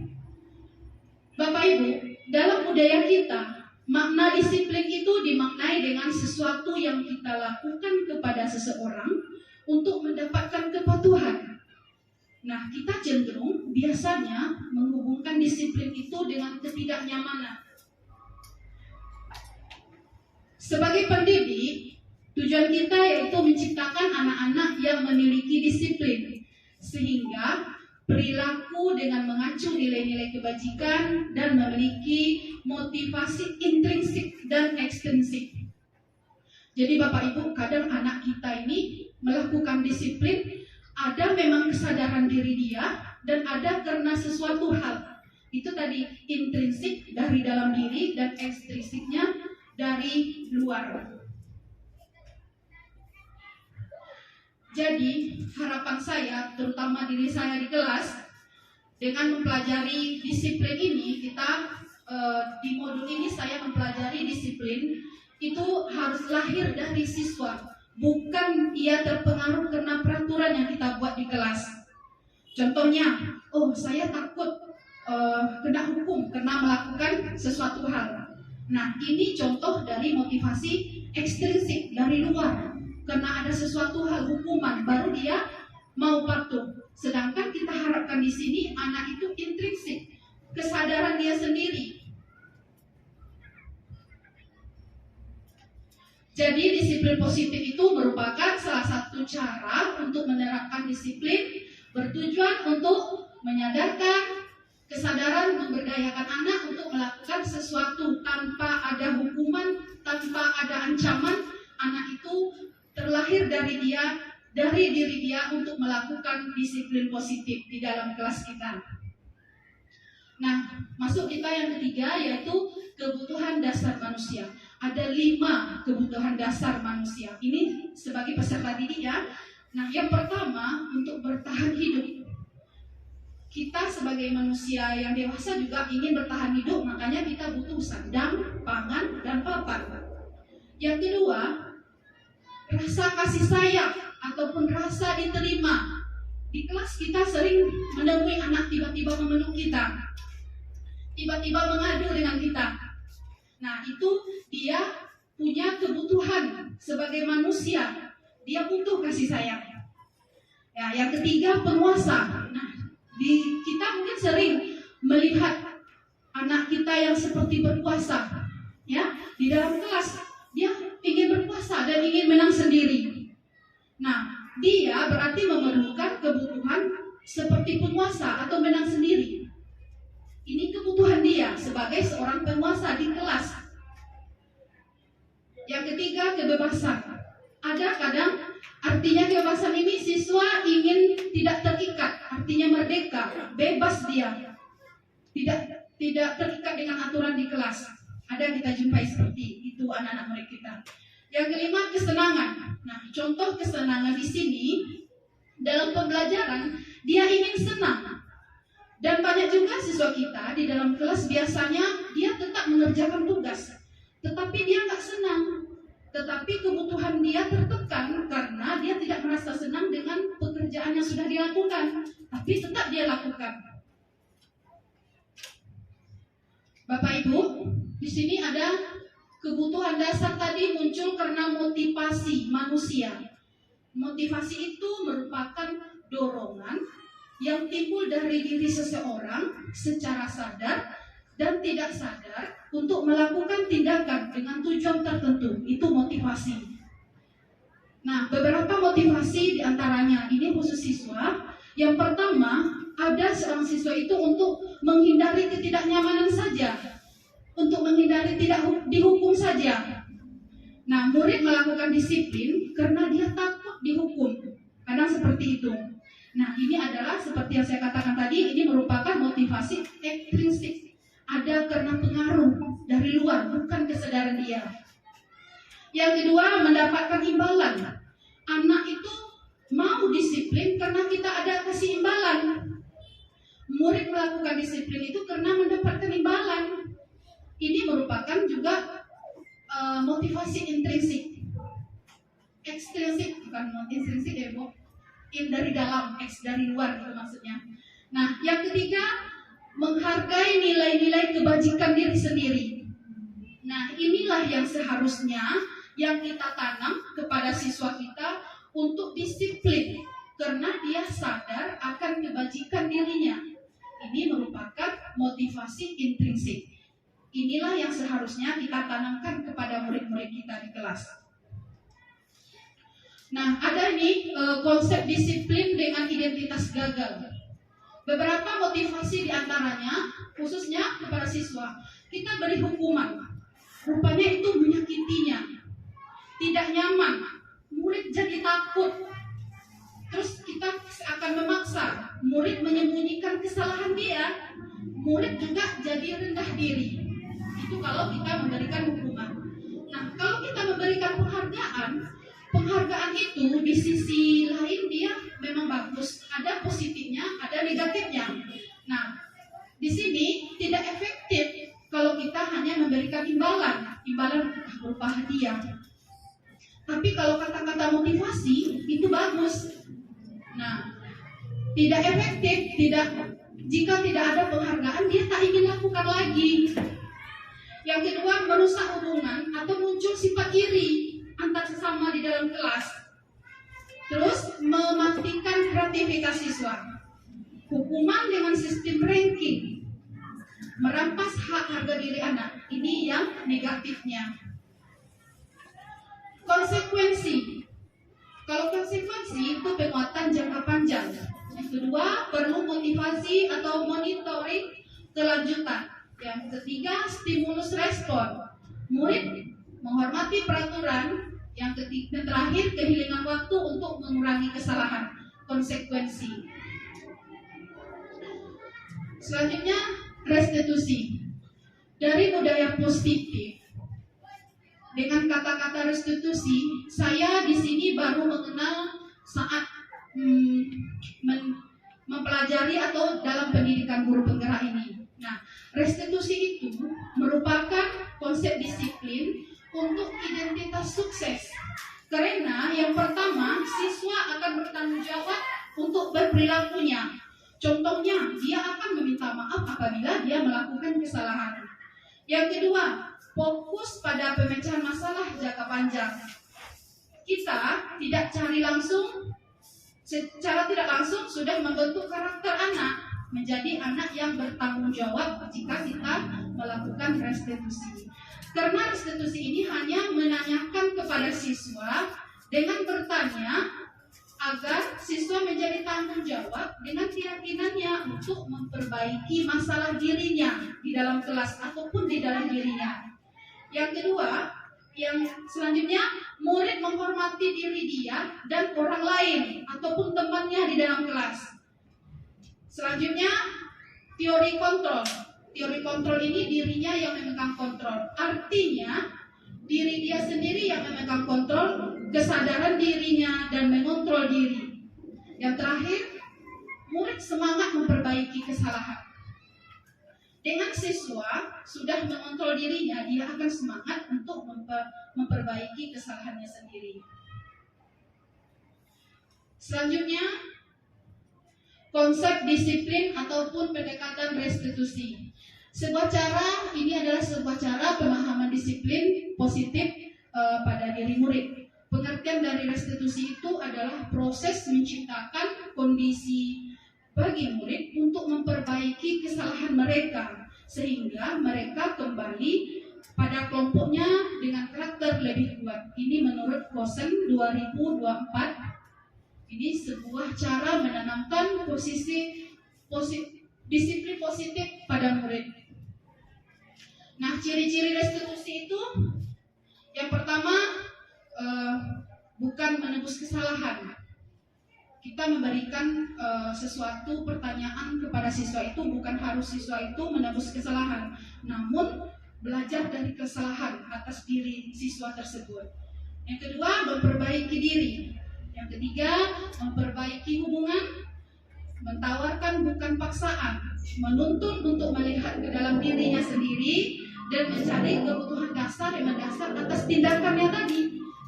Bapak Ibu, dalam budaya kita, makna disiplin itu dimaknai dengan sesuatu yang kita lakukan kepada seseorang untuk mendapatkan kepatuhan. Nah, kita cenderung biasanya menghubungkan disiplin itu dengan ketidaknyamanan. Sebagai pendidik, tujuan kita yaitu menciptakan anak-anak yang memiliki disiplin, sehingga perilaku dengan mengacu nilai-nilai kebajikan dan memiliki motivasi intrinsik dan ekstrinsik. Jadi Bapak Ibu, kadang anak kita ini melakukan disiplin, ada memang kesadaran diri dia dan ada karena sesuatu hal. Itu tadi intrinsik dari dalam diri dan ekstrinsiknya dari luar. Jadi harapan saya, terutama diri saya di kelas, dengan mempelajari disiplin ini, kita di modul ini saya mempelajari disiplin itu harus lahir dari siswa, bukan ia terpengaruh karena peraturan yang kita buat di kelas. Contohnya, oh saya takut kena hukum karena melakukan sesuatu hal. Nah, ini contoh dari motivasi ekstrinsik dari luar. Karena ada sesuatu hal hukuman, baru dia mau patuh. Sedangkan kita harapkan di sini anak itu intrinsik, kesadaran dia sendiri. Jadi disiplin positif itu merupakan salah satu cara untuk menerapkan disiplin, bertujuan untuk menyadarkan kesadaran memberdayakan anak untuk melakukan sesuatu tanpa ada hukuman, tanpa ada ancaman. Anak itu terlahir dari diri dia untuk melakukan disiplin positif di dalam kelas kita. Nah, masuk kita yang ketiga yaitu kebutuhan dasar manusia. Ada 5 kebutuhan dasar manusia. Ini sebagai peserta didik ya. Nah, yang pertama untuk bertahan hidup. Kita sebagai manusia yang dewasa juga ingin bertahan hidup, makanya kita butuh sandang, pangan, dan papan. Yang kedua, rasa kasih sayang ataupun rasa diterima. Di kelas kita sering menemui anak tiba-tiba memeluk kita, tiba-tiba mengadu dengan kita. Nah, itu dia punya kebutuhan sebagai manusia. Dia butuh kasih sayang. Ya, yang ketiga penguasa. Nah, kita mungkin sering melihat anak kita yang seperti berpuasa, ya, di dalam kelas dia ingin berpuasa dan ingin menang sendiri. Nah, dia berarti memerlukan kebutuhan seperti penguasa atau menang sendiri. Ini kebutuhan dia sebagai seorang penguasa di kelas. Yang ketiga, kebebasan. Ada kadang artinya kebebasan ini siswa ingin tidak terikat, artinya merdeka, bebas dia. Tidak terikat dengan aturan di kelas. Ada kita jumpai seperti itu anak-anak murid kita. Yang kelima, kesenangan. Nah, contoh kesenangan di sini dalam pembelajaran dia ingin senang. Dan banyak juga siswa kita di dalam kelas biasanya dia tetap mengerjakan tugas, tetapi dia nggak senang. Tetapi kebutuhan dia tertekan karena dia tidak merasa senang dengan pekerjaan yang sudah dilakukan, tapi tetap dia lakukan. Bapak Ibu, di sini ada kebutuhan dasar tadi muncul karena motivasi manusia. Motivasi itu merupakan dorongan yang timbul dari diri seseorang secara sadar dan tidak sadar untuk melakukan tindakan dengan tujuan tertentu. Itu motivasi. Nah, beberapa motivasi diantaranya ini khusus siswa. Yang pertama, ada seorang siswa itu untuk menghindari ketidaknyamanan saja, untuk menghindari tidak dihukum saja. Nah, murid melakukan disiplin karena dia takut dihukum. Kadang seperti itu. Nah, ini adalah seperti yang saya katakan tadi, ini merupakan motivasi ekstrinsik. Ada karena pengaruh dari luar, bukan kesadaran dia. Yang kedua, mendapatkan imbalan. Anak itu mau disiplin karena kita ada kasih imbalan. Murid melakukan disiplin itu karena mendapatkan imbalan. Ini merupakan juga motivasi intrinsik. Ekstrinsik, bukan intrinsik ya, Bu. Dari dalam, X dari luar itu maksudnya. Nah, yang ketiga, menghargai nilai-nilai kebajikan diri sendiri. Nah, inilah yang seharusnya yang kita tanam kepada siswa kita untuk disiplin karena dia sadar akan kebajikan dirinya. Ini merupakan motivasi intrinsik. Inilah yang seharusnya kita tanamkan kepada murid-murid kita di kelas. Nah, ada nih konsep disiplin dengan identitas gagal. Beberapa motivasi diantaranya, khususnya kepada siswa, kita beri hukuman. Rupanya itu menyakitinya, tidak nyaman, murid jadi takut. Terus kita akan memaksa murid menyembunyikan kesalahan dia, murid juga jadi rendah diri. Itu kalau kita memberikan hukuman. Nah, kalau kita memberikan penghargaan itu di sisi lain dia memang bagus, ada positifnya, ada negatifnya. Nah, di sini tidak efektif kalau kita hanya memberikan imbalan berupa hadiah. Tapi kalau kata-kata motivasi itu bagus. Nah, tidak efektif, jika tidak ada penghargaan dia tak ingin lakukan lagi. Yang kedua, merusak hubungan atau muncul sifat iri antar sesama di dalam kelas. Terus mematikan kreativitas siswa. Hukuman dengan sistem ranking, merampas hak harga diri anak. Ini yang negatifnya. Konsekuensi. Kalau konsekuensi itu penguatan jangka panjang. Yang kedua, perlu motivasi atau monitoring kelanjutan. Yang ketiga, stimulus respon. Murid menghormati peraturan. Yang ketiga, terakhir, kehilangan waktu untuk mengurangi kesalahan. Konsekuensi. Selanjutnya, restitusi. Dari budaya positif. Dengan kata-kata restitusi, saya di sini baru mengenal saat mempelajari atau dalam pendidikan guru penggerak ini. Nah, restitusi itu merupakan konsep disiplin untuk identitas sukses. Karena yang pertama, siswa akan bertanggung jawab untuk berperilakunya. Contohnya, dia akan meminta maaf apabila dia melakukan kesalahan. Yang kedua, fokus pada pemecahan masalah jangka panjang. Kita tidak cari langsung, secara tidak langsung sudah membentuk karakter anak. menjadi anak yang bertanggung jawab jika kita melakukan restitusi. Karena restitusi ini hanya menanyakan kepada siswa dengan bertanya agar siswa menjadi tanggung jawab dengan keyakinannya untuk memperbaiki masalah dirinya di dalam kelas ataupun di dalam dirinya. Yang kedua, yang selanjutnya, murid menghormati diri dia dan orang lain ataupun temannya di dalam kelas. Selanjutnya, teori kontrol. Teori kontrol ini dirinya yang memegang kontrol. Artinya, diri dia sendiri yang memegang kontrol, kesadaran dirinya dan mengontrol diri. Yang terakhir, murid semangat memperbaiki kesalahan. Dengan siswa sudah mengontrol dirinya, dia akan semangat untuk memperbaiki kesalahannya sendiri. Selanjutnya, konsep disiplin ataupun pendekatan restitusi. Ini adalah sebuah cara pemahaman disiplin positif pada diri murid. Pengertian dari restitusi itu adalah proses menciptakan kondisi bagi murid untuk memperbaiki kesalahan mereka sehingga mereka kembali pada kelompoknya dengan karakter lebih kuat. Ini menurut Kosen 2024. Ini sebuah cara menanamkan disiplin positif pada murid. Nah, ciri-ciri restitusi itu yang pertama, bukan menebus kesalahan. Kita memberikan sesuatu pertanyaan kepada siswa itu bukan harus siswa itu menebus kesalahan, namun belajar dari kesalahan atas diri siswa tersebut. Yang kedua, memperbaiki diri. Yang ketiga, memperbaiki hubungan, mentawarkan bukan paksaan, menuntun untuk melihat ke dalam dirinya sendiri dan mencari kebutuhan dasar yang mendasar atas tindakannya tadi.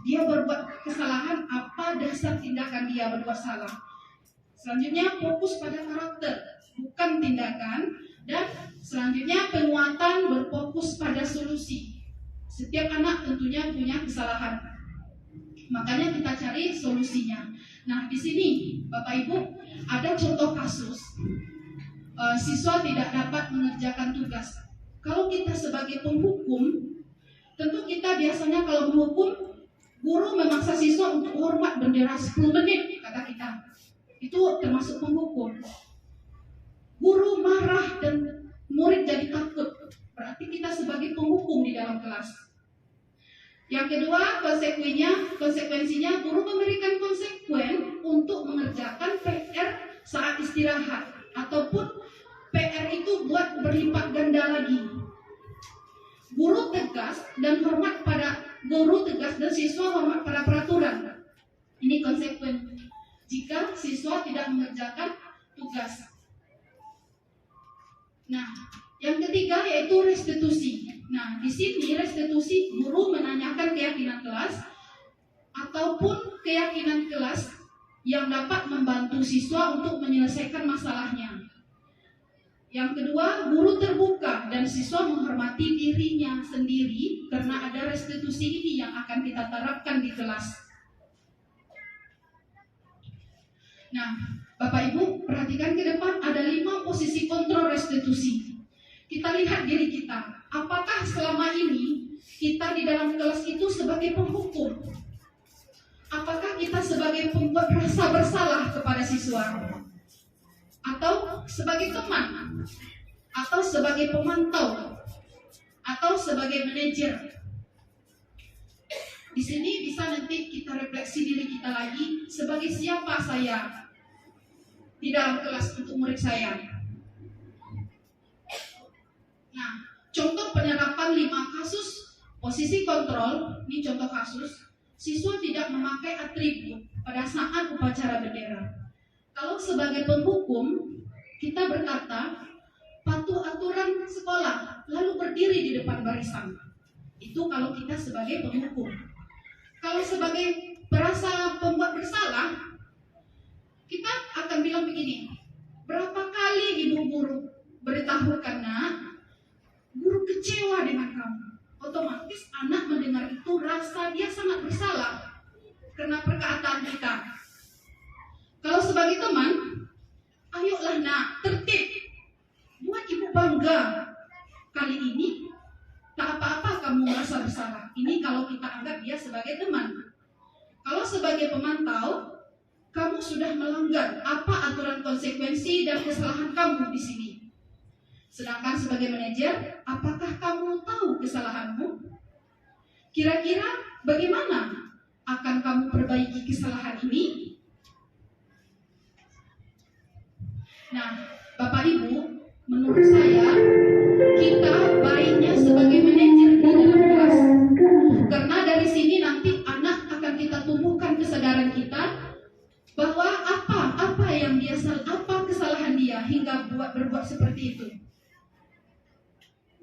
Dia berbuat kesalahan, apa dasar tindakan dia berbuat salah. Selanjutnya, fokus pada karakter, bukan tindakan. Dan selanjutnya, penguatan berfokus pada solusi. Setiap anak tentunya punya kesalahan, makanya kita cari solusinya. Nah, di sini Bapak Ibu ada contoh kasus siswa tidak dapat mengerjakan tugas. Kalau kita sebagai penghukum, tentu kita biasanya kalau menghukum, guru memaksa siswa untuk hormat bendera 10 menit, kata kita. Itu termasuk menghukum. Guru marah dan murid jadi takut. Berarti kita sebagai penghukum di dalam kelas. Yang kedua, konsekuensinya guru memberikan konsekuen untuk mengerjakan PR saat istirahat. Ataupun PR itu buat berlipat ganda lagi. Guru tegas dan siswa hormat pada peraturan. Ini konsekuen jika siswa tidak mengerjakan tugas. Nah, yang ketiga yaitu restitusi. Nah, di sini restitusi guru menanyakan keyakinan kelas ataupun keyakinan kelas yang dapat membantu siswa untuk menyelesaikan masalahnya. Yang kedua, guru terbuka dan siswa menghormati dirinya sendiri karena ada restitusi ini yang akan kita terapkan di kelas. Nah, Bapak Ibu perhatikan ke depan ada 5 posisi kontrol restitusi. Kita lihat diri kita, apakah selama ini kita di dalam kelas itu sebagai penghukum? Apakah kita sebagai pembuat rasa bersalah kepada siswa? Atau sebagai teman? Atau sebagai pemantau? Atau sebagai manajer? Di sini bisa nanti kita refleksi diri kita lagi, sebagai siapa saya di dalam kelas untuk murid saya. Nah, contoh penerapan 5 kasus posisi kontrol, ini contoh kasus, siswa tidak memakai atribut pada saat upacara bendera. Kalau sebagai penghukum, kita berkata, patuh aturan sekolah, lalu berdiri di depan barisan. Itu kalau kita sebagai penghukum. Kalau sebagai perasa pembuat bersalah, kita akan bilang begini, berapa kali ibu guru beritahukan nak, guru kecewa dengan kamu. Otomatis anak mendengar itu rasa dia sangat bersalah karena perkataan kita. Kalau sebagai teman, Ayolah nak, tertib. Buat ibu bangga. Kali ini tak apa-apa kamu merasa bersalah. Ini kalau kita anggap dia sebagai teman. Kalau sebagai pemantau, kamu sudah melanggar apa aturan konsekuensi dan kesalahan kamu di sini. Sedangkan sebagai manajer, apakah kamu tahu kesalahanmu? Kira-kira bagaimana akan kamu perbaiki kesalahan ini? Nah, Bapak Ibu, menurut saya kita baiknya sebagai manajer di dalam kelas. Karena dari sini nanti anak akan kita tumbuhkan kesadaran kita bahwa apa yang dia apa kesalahan dia hingga berbuat seperti itu.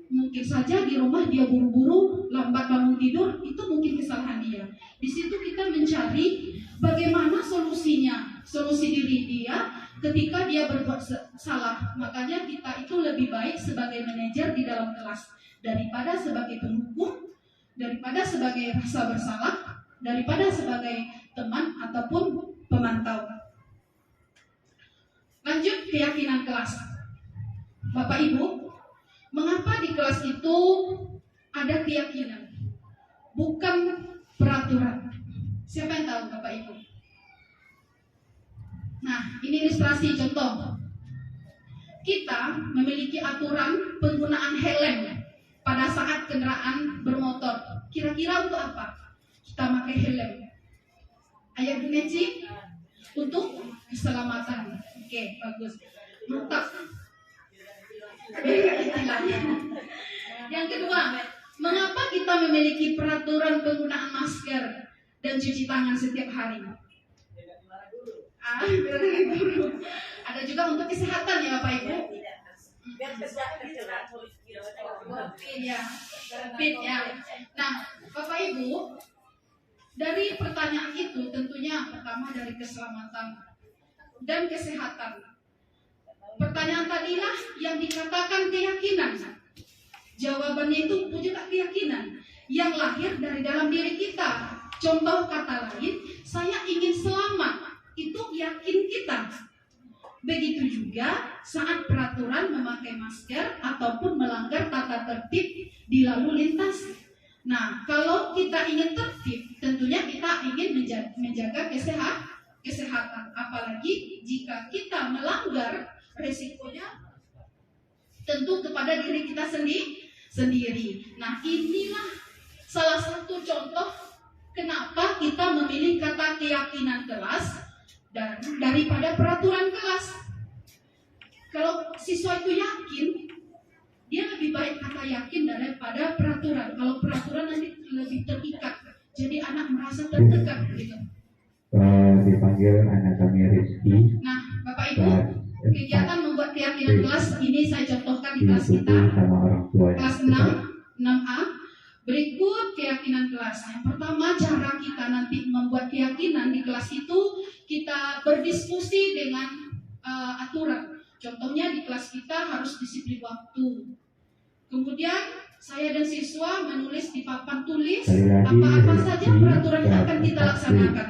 Mungkin saja di rumah dia buru-buru, lambat bangun tidur, itu mungkin kesalahan dia. Di situ kita mencari bagaimana solusinya, solusi diri dia ketika dia berbuat salah. Makanya kita itu lebih baik sebagai manajer di dalam kelas daripada sebagai penghukum, daripada sebagai rasa bersalah, daripada sebagai teman ataupun pemantau. Lanjut keyakinan kelas. Bapak Ibu, mengapa di kelas itu ada keyakinan, bukan peraturan? Siapa yang tahu, Bapak Ibu? Nah, ini ilustrasi contoh. Kita memiliki aturan penggunaan helm pada saat kendaraan bermotor. Kira-kira untuk apa kita pakai helm? Ayat Guneci untuk keselamatan. Oke, bagus. Mantap. Yang kedua, mengapa kita memiliki peraturan penggunaan masker dan cuci tangan setiap hari? Ada juga untuk kesehatan ya Bapak Ibu. Fit ya. Nah, Bapak Ibu, dari pertanyaan itu tentunya pertama dari keselamatan dan kesehatan. Pertanyaan tadilah yang dikatakan keyakinan. Jawabannya itu juga keyakinan yang lahir dari dalam diri kita. Contoh kata lain, saya ingin selamat. Itu yakin kita. Begitu juga saat peraturan memakai masker ataupun melanggar tata tertib di lalu lintas. Nah, kalau kita ingin tertib, tentunya kita ingin menjaga kesehatan. Apalagi jika kita melanggar, resikonya tentu kepada diri kita sendiri. Nah, inilah salah satu contoh kenapa kita memilih kata keyakinan kelas dan daripada peraturan kelas. Kalau siswa itu yakin, dia lebih baik kata yakin daripada peraturan. Kalau peraturan nanti lebih terikat, jadi anak merasa tertekan gitu. Dipanggil anak kami Rizky. Nah, Bapak Ibu, kegiatan membuat keyakinan kelas ini saya contohkan di kelas kita, kelas 6A. Berikut keyakinan kelas. Yang pertama, cara kita nanti membuat keyakinan di kelas itu kita berdiskusi dengan aturan. Contohnya di kelas kita harus disiplin waktu. Kemudian saya dan siswa menulis di papan tulis apa-apa saja peraturan yang akan kita laksanakan.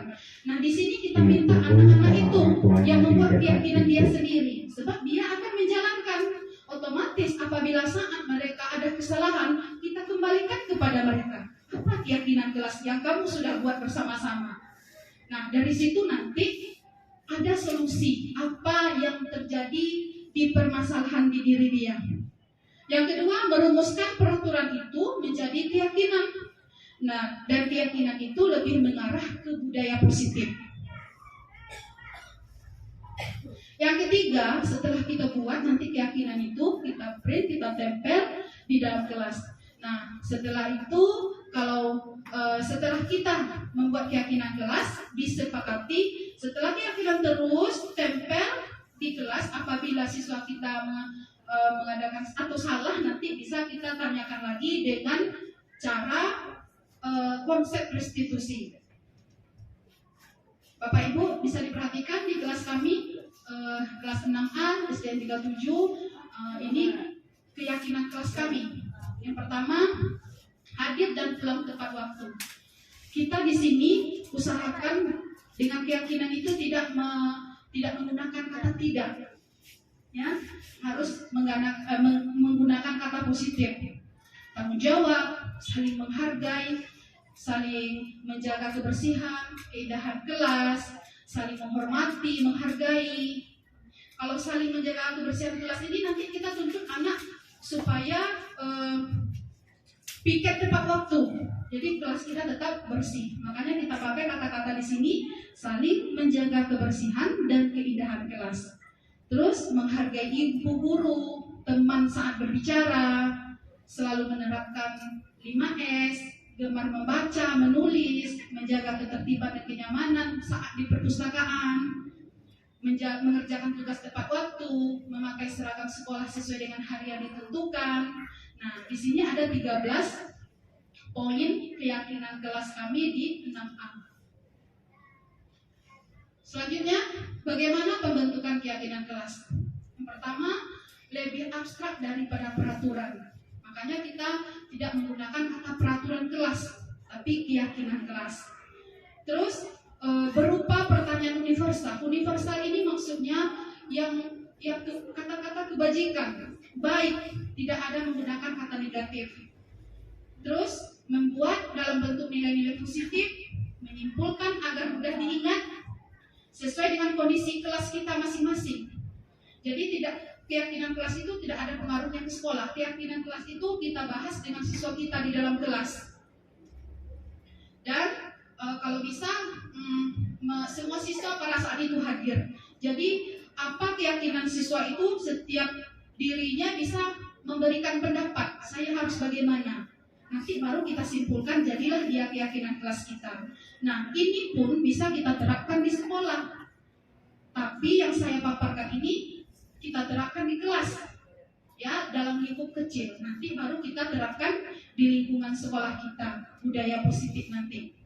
Nah, di sini kita minta anak-anak itu yang membuat keyakinan dia sendiri, sebab dia akan menjalankan. Otomatis apabila saat mereka ada kesalahan, kita kembalikan kepada mereka. Apa keyakinan kelas yang kamu sudah buat bersama-sama? Nah, dari situ nanti ada solusi apa yang terjadi di permasalahan di diri dia. Yang kedua, merumuskan peraturan itu menjadi keyakinan. Nah, dan keyakinan itu lebih mengarah ke budaya positif. Yang ketiga, setelah kita buat nanti keyakinan itu kita print, kita tempel di dalam kelas. Nah, setelah itu setelah kita membuat keyakinan kelas, disepakati setelah keyakinan terus tempel di kelas. Apabila siswa kita mengadakan atau salah, nanti bisa kita tanyakan lagi dengan cara konsep restitusi. Bapak Ibu bisa diperhatikan di kelas kami, kelas 6A, SDN 37, ini keyakinan kelas kami. Yang pertama, hadir dan pulang tepat waktu. Kita di sini usahakan dengan keyakinan itu tidak menggunakan kata tidak. ya harus menggunakan kata positif, tanggung jawab, saling menghargai, saling menjaga kebersihan, keindahan kelas, saling menghormati, menghargai. Kalau saling menjaga kebersihan kelas ini nanti kita tuntut anak supaya piket tepat waktu. Jadi kelas kita tetap bersih. Makanya kita pakai kata-kata di sini, saling menjaga kebersihan dan keindahan kelas. Terus menghargai ibu guru, teman saat berbicara, selalu menerapkan 5S, gemar membaca, menulis, menjaga ketertiban dan kenyamanan saat di perpustakaan, mengerjakan tugas tepat waktu, memakai seragam sekolah sesuai dengan hari yang ditentukan. Nah, di sini ada 13 poin keyakinan kelas kami di 6A. Selanjutnya, bagaimana pembentukan keyakinan kelas? Yang pertama, lebih abstrak daripada peraturan. Makanya kita tidak menggunakan kata peraturan kelas, tapi keyakinan kelas. Terus berupa pertanyaan universal. Universal ini maksudnya yang kata-kata kebajikan, baik, tidak ada menggunakan kata negatif. Terus membuat dalam bentuk nilai-nilai positif, menyimpulkan agar mudah diingat sesuai dengan kondisi kelas kita masing-masing. Jadi keyakinan kelas itu tidak ada pengaruhnya ke sekolah. Keyakinan kelas itu kita bahas dengan siswa kita di dalam kelas. Dan kalau bisa semua siswa pada saat itu hadir. Jadi apa keyakinan siswa itu, setiap dirinya bisa memberikan pendapat. Saya harus bagaimana? Nanti baru kita simpulkan, jadilah dia keyakinan kelas kita. Nah, ini pun bisa kita terapkan di sekolah. Tapi yang saya paparkan ini kita terapkan di kelas, ya, dalam lingkup kecil. Nanti baru kita terapkan di lingkungan sekolah kita, budaya positif nanti.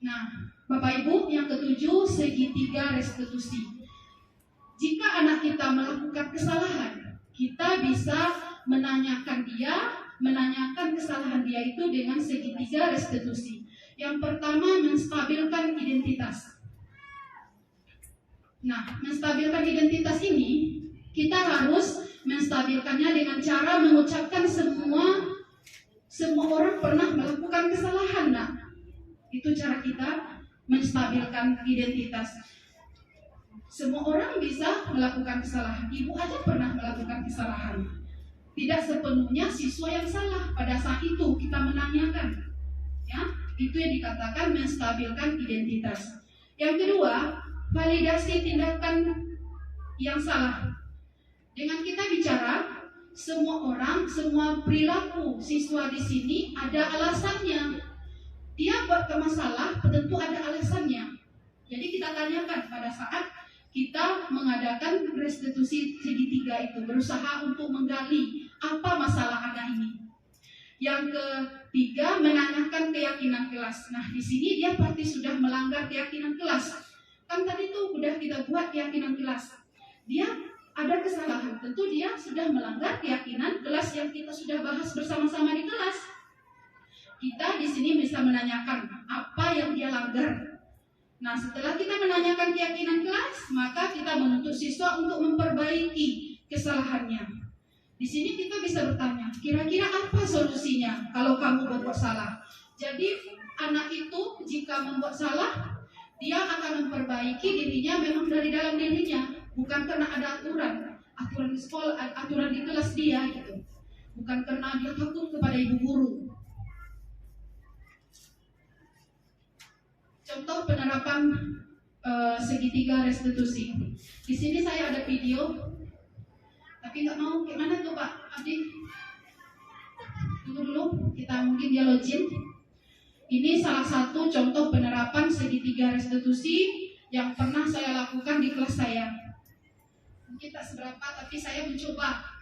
Nah, Bapak Ibu, yang ketujuh, segitiga restitusi. Jika anak kita melakukan kesalahan, kita bisa menanyakan kesalahan dia itu dengan segitiga restitusi. Yang pertama, menstabilkan identitas. Nah, menstabilkan identitas ini kita harus menstabilkannya dengan cara mengucapkan semua orang pernah melakukan kesalahan. Nah, itu cara kita menstabilkan identitas. Semua orang bisa melakukan kesalahan. Ibu aja pernah melakukan kesalahan. Tidak sepenuhnya siswa yang salah. Pada saat itu kita menanyakan, ya, itu yang dikatakan menstabilkan identitas. Yang kedua, validasi tindakan yang salah. Dengan kita bicara, semua orang, semua perilaku siswa di sini ada alasannya. Dia buat masalah, tentu ada alasannya. Jadi kita tanyakan pada saat kita mengadakan restitusi segitiga itu, berusaha untuk menggali apa masalah anak ini. Yang ketiga, menanyakan keyakinan kelas. Nah, di sini dia pasti sudah melanggar keyakinan kelas. Kan tadi tuh udah kita buat keyakinan kelas. Dia ada kesalahan, tentu dia sudah melanggar keyakinan kelas yang kita sudah bahas bersama-sama di kelas. Kita di sini bisa menanyakan apa yang dia langgar. Nah, setelah kita menanyakan keyakinan kelas, maka kita menuntut siswa untuk memperbaiki kesalahannya. Di sini kita bisa bertanya, kira-kira apa solusinya kalau kamu berbuat salah? Jadi anak itu jika membuat salah, dia akan memperbaiki dirinya memang dari dalam dirinya, bukan karena ada aturan di sekolah, aturan di kelas dia gitu. Bukan karena dia takut kepada ibu guru. Contoh penerapan segitiga restitusi. Di sini saya ada video, tapi nggak mau. Gimana tuh Pak Abdi? Tunggu dulu, kita mungkin dia login. Ini salah satu contoh penerapan segitiga restitusi yang pernah saya lakukan di kelas saya. Mungkin tak seberapa, tapi saya mencoba.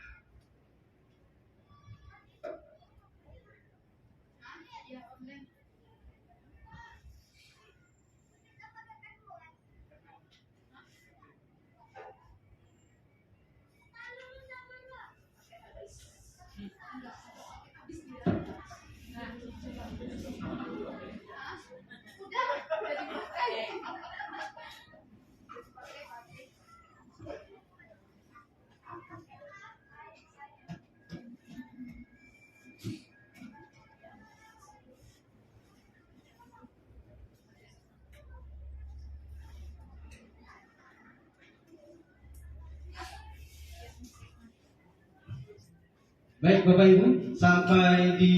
Baik Bapak Ibu, sampai di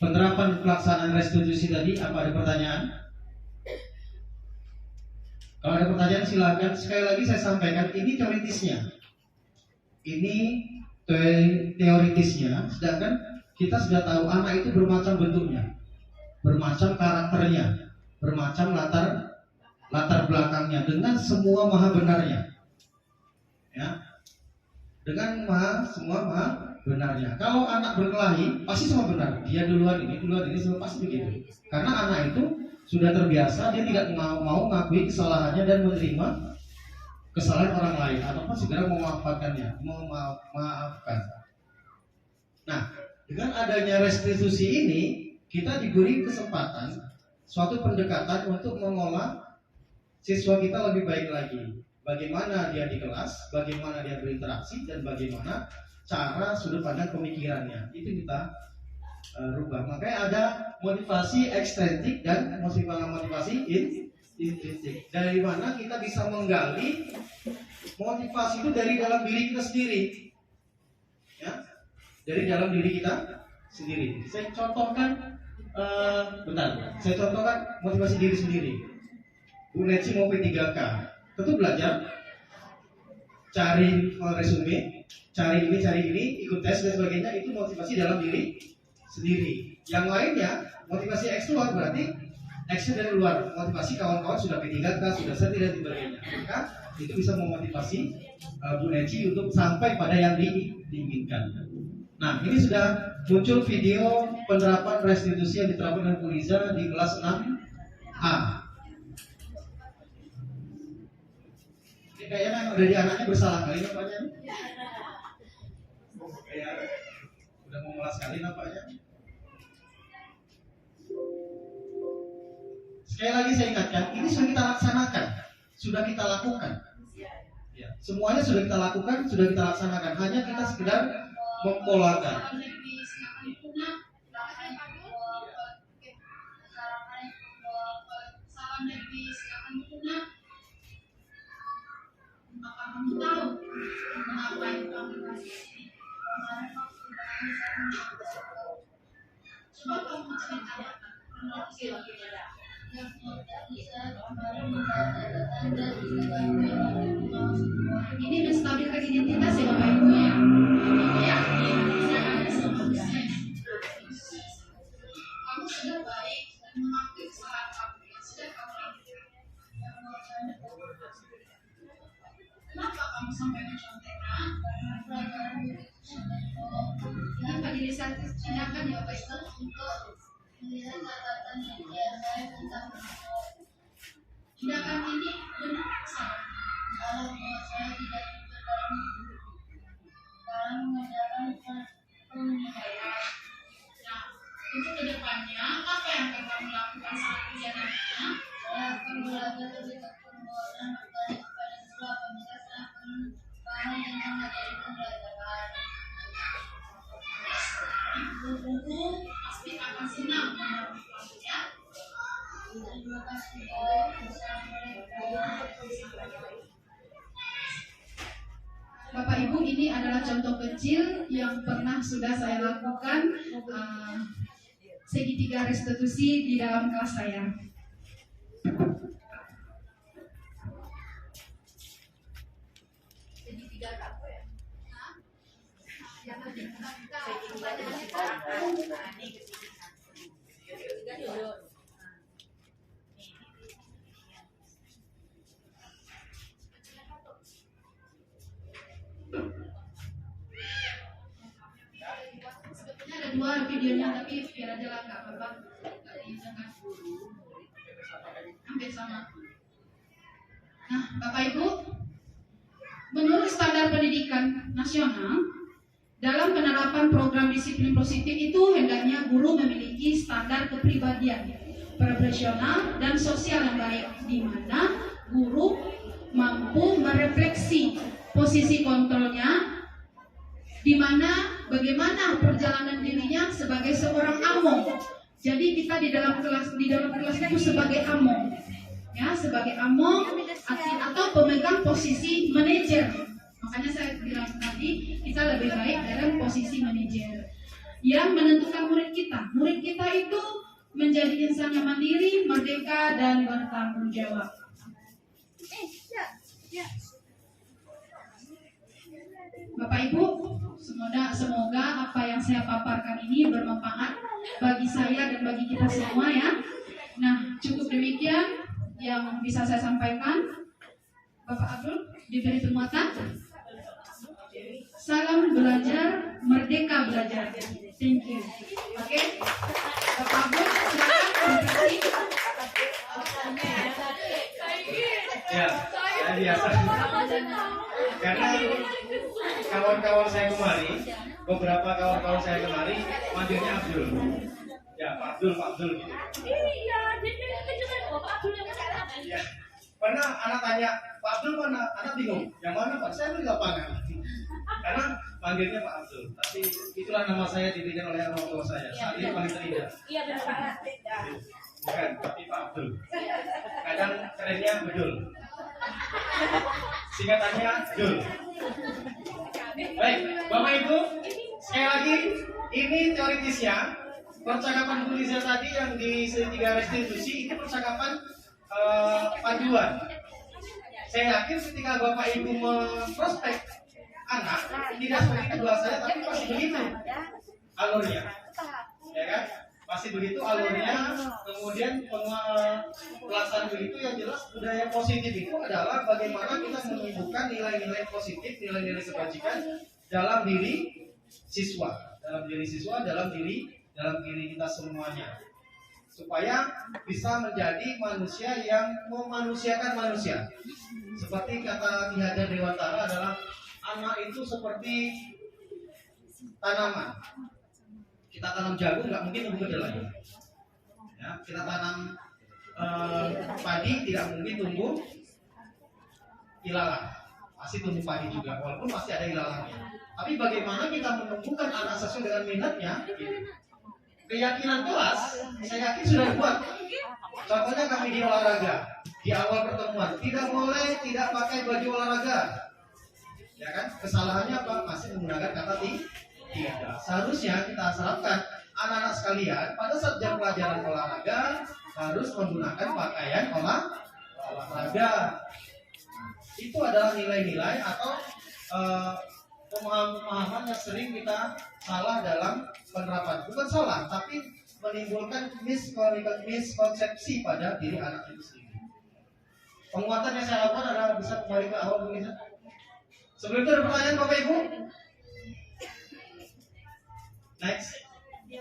penerapan pelaksanaan restitusi tadi, apa ada pertanyaan? Kalau ada pertanyaan silakan. Sekali lagi saya sampaikan, ini teoritisnya. Ini teoritisnya, sedangkan kita sudah tahu anak itu bermacam bentuknya, bermacam karakternya, bermacam latar belakangnya, dengan semua maha benarnya, ya, dengan semua maha benarnya. Kalau anak berkelahi pasti semua benar, dia duluan ini semua pasti begitu, karena anak itu sudah terbiasa, dia tidak mau mengakui kesalahannya dan menerima kesalahan orang lain ataupun segera memaafkan. Nah, dengan adanya restitusi ini, kita diberi kesempatan suatu pendekatan untuk mengolah siswa kita lebih baik lagi. Bagaimana dia di kelas, bagaimana dia berinteraksi, dan bagaimana cara sudut pandang pemikirannya. Itu kita rubah. Makanya ada motivasi ekstrinsi dan motivasi intrinsik. Dari mana kita bisa menggali motivasi itu dari dalam diri kita sendiri, ya, dari dalam diri kita sendiri. Saya contohkan, saya contohkan motivasi diri sendiri. Bu Neci mau P3K, tentu belajar, cari resume, cari ini, ikut tes dan sebagainya. Itu motivasi dalam diri sendiri. Yang lainnya motivasi eksternal, berarti action dari luar, motivasi kawan-kawan sudah P3K, sudah serti dan sebagainya. Maka itu bisa memotivasi Bu Neci untuk sampai pada yang diinginkan. Nah, ini sudah muncul video penerapan restitusi yang diterapkan oleh Bu Liza di kelas 6A. Ini kayaknya dari anaknya bersalah kali nampaknya. Kayak udah mau melas kali nampaknya. Sekali lagi saya ingatkan, ini sudah kita laksanakan, sudah kita lakukan. Ya, semuanya sudah kita lakukan, sudah kita laksanakan. Hanya kita sekedar mempolakan. Ini menstabilkan identitas ya Bapak Ibu ya. Kamu sudah baik dan mengakui kesalahan kamu yang sudah kamu lakukan. Kenapa kamu sampai mencontekkan? Kenapa diri saya tindakan ya Bapak Ibu untuk melihat catatan yang saya tentang tindakan ini benar salah. Kalau saya tidak dalam mengajarkan pemikiran. Nah, untuk kedepannya apa yang akan kamu lakukan saat ujian nantinya? Saya akan belajar lebih tekun dan bertanya kepada siswa pemirsa saya akan paham yang menjadi pembelajaran. Guru pasti akan senang menerima ya. Terima kasih. Bapak Ibu, ini adalah contoh kecil yang pernah sudah saya lakukan segitiga restitusi di dalam kelas saya. Segitiga apa ya? Sebetulnya ada dua videonya, tapi biar aja lah nggak apa-apa. Hampir sama. Nah, Bapak Ibu, menurut standar pendidikan nasional, dalam penerapan program disiplin positif itu hendaknya guru memiliki standar kepribadian, profesional dan sosial yang baik, di mana guru mampu merefleksi posisi kontrolnya, di mana bagaimana perjalanan dirinya sebagai seorang among. Jadi kita di dalam kelas itu sebagai among, ya, sebagai among atau pemegang posisi manajer. Makanya saya bilang tadi, kita lebih baik dalam posisi manajer yang menentukan murid kita. Murid kita itu menjadi insan yang mandiri, merdeka, dan bertanggung jawab. Bapak Ibu, semoga apa yang saya paparkan ini bermanfaat bagi saya dan bagi kita semua ya. Nah, cukup demikian yang bisa saya sampaikan. Bapak Abdul, diberi penguatan. Salam belajar, merdeka belajar. Thank you. Oke, Bapak Abdul, silakan. Ya, saya biasa. Karena kawan-kawan saya kemari, beberapa kawan-kawan saya kemari, manggilnya Abdul. Ya, Pak Abdul gitu. Iya, jadi kejutan Pak Abdul yang Ya, karena anak tanya, Pak Abdul mana? Anak bingung. Yang mana Pak? Saya di lapangan. Karena manggilnya Pak Abdul. Tapi itulah nama saya diberikan oleh orang tua saya. Saat ini paling terindah. Iya benar. Bukan, tapi Pak Abdul. Kadang kerennya Bedul. Singkatannya Bedul. Baik, Bapak Ibu, sekali lagi ini teoritisnya. Percakapan Bu Liza tadi yang di segitiga restitusi ini percakapan panduan. Saya yakin ketika Bapak Ibu memprospek anak tidak seperti bahasanya, tapi pasti begitu alurnya, ya kan? Pasti begitu alurnya. Kemudian pelaksanaan begitu, yang jelas budaya positif itu adalah bagaimana kita menumbuhkan nilai-nilai positif, nilai-nilai kebajikan dalam diri siswa, dalam diri kita semuanya, supaya bisa menjadi manusia yang memanusiakan manusia. Seperti kata Ki Hajar Dewantara adalah anak itu seperti tanaman. Kita tanam jagung nggak mungkin tumbuh kedelai. Ya, kita tanam padi tidak mungkin tumbuh ilalang. Pasti tumbuh padi juga, walaupun pasti ada ilalangnya. Tapi bagaimana kita menumbuhkan anak sesuai dengan minatnya? Keyakinan kelas, saya yakin sudah dibuat. Contohnya kami di olahraga, di awal pertemuan, tidak boleh tidak pakai baju olahraga. Ya kan? Kesalahannya apa? Masih menggunakan kata tidak. Seharusnya kita serapkan anak-anak sekalian pada saat jam pelajaran olahraga harus menggunakan pakaian olahraga. Itu adalah nilai-nilai atau pemahaman yang sering kita salah dalam penerapan. Bukan salah, tapi menimbulkan miskonsepsi pada diri anak itu sendiri. Penguatan yang saya lakukan adalah bisa kembali ke awal dulu. Sebelum itu ada pertanyaan Bapak Ibu? Next.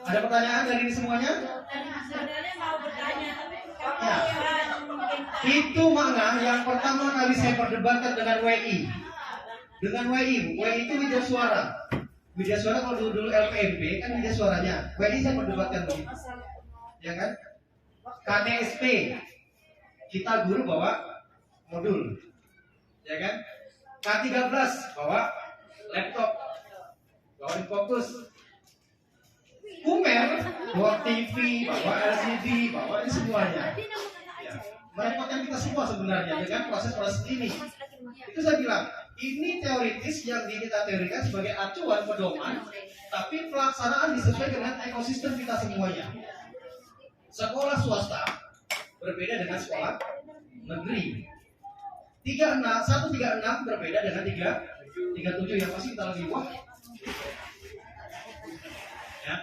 Ada pertanyaan dari semuanya? Sebenarnya mau bertanya, tapi Ya. Itu makna yang pertama kali saya perdebatkan dengan WI. Dengan WI itu Widya Suara. Widya Suara kalau dulu LPMP kan Widya Suaranya. WI saya perdebatkan begitu. Ya kan? KDSP. Kita guru bawa modul. Ya kan? K13 bawa laptop. Bawa fokus. Umer bawa TV, bawa LCD, bawa ini semuanya. Ya. Merepotkan kita semua sebenarnya dengan proses-proses ini. Itu saya bilang, ini teoritis yang kita teorikan sebagai acuan pedoman, tapi pelaksanaan disesuaikan dengan ekosistem kita semuanya. Sekolah swasta berbeda dengan sekolah negeri. 136 berbeda dengan 337 yang pasti kita lebih wah. Ya.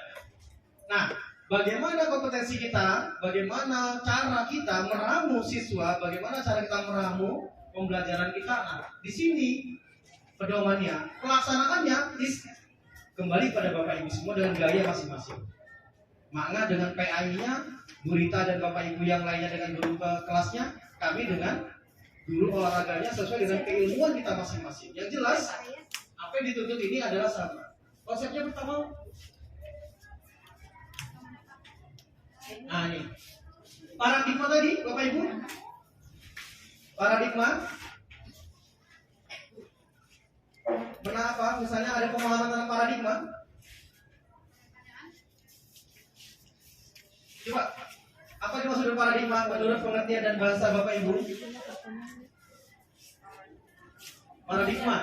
Nah, bagaimana kompetensi kita, bagaimana cara kita meramu siswa, bagaimana cara kita meramu pembelajaran kita. Nah, di sini pedomannya, pelaksanaannya kembali pada Bapak Ibu semua dengan gaya masing-masing. Makna dengan PAI-nya, Bu Rita dan Bapak Ibu yang lainnya dengan guru kelasnya, kami dengan guru olahraganya sesuai dengan keilmuan kita masing-masing. Yang jelas, apa yang dituntut ini adalah sama. Konsepnya pertama, nah ini paradigma tadi, Bapak Ibu. Paradigma. Benar apa? Misalnya ada pemahaman tentang paradigma. Coba, apa dimaksud dengan paradigma menurut pengertian dan bahasa Bapak Ibu? Paradigma.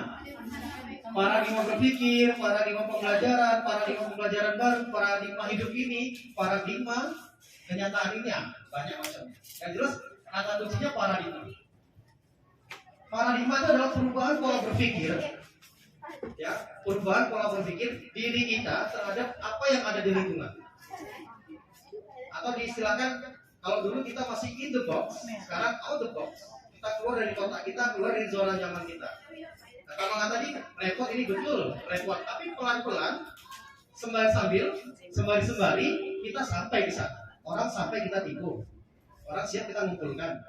paradigma berpikir, paradigma pembelajaran baru, paradigma hidup ini, paradigma kenyataan ini ya, banyak macam. Yang jelas kata kuncinya paradigma. Paradigma itu adalah perubahan pola berpikir, ya, perubahan pola berpikir diri kita terhadap apa yang ada di lingkungan. Atau diistilahkan, kalau dulu kita masih in the box, sekarang out the box. Kita keluar dari kotak kita, keluar dari zona nyaman kita. Nah, kalau nggak tadi repot, ini betul repot, tapi pelan-pelan, sembari kita sampai ke sana. Orang sampai kita tipu, orang siap kita ngumpulkan,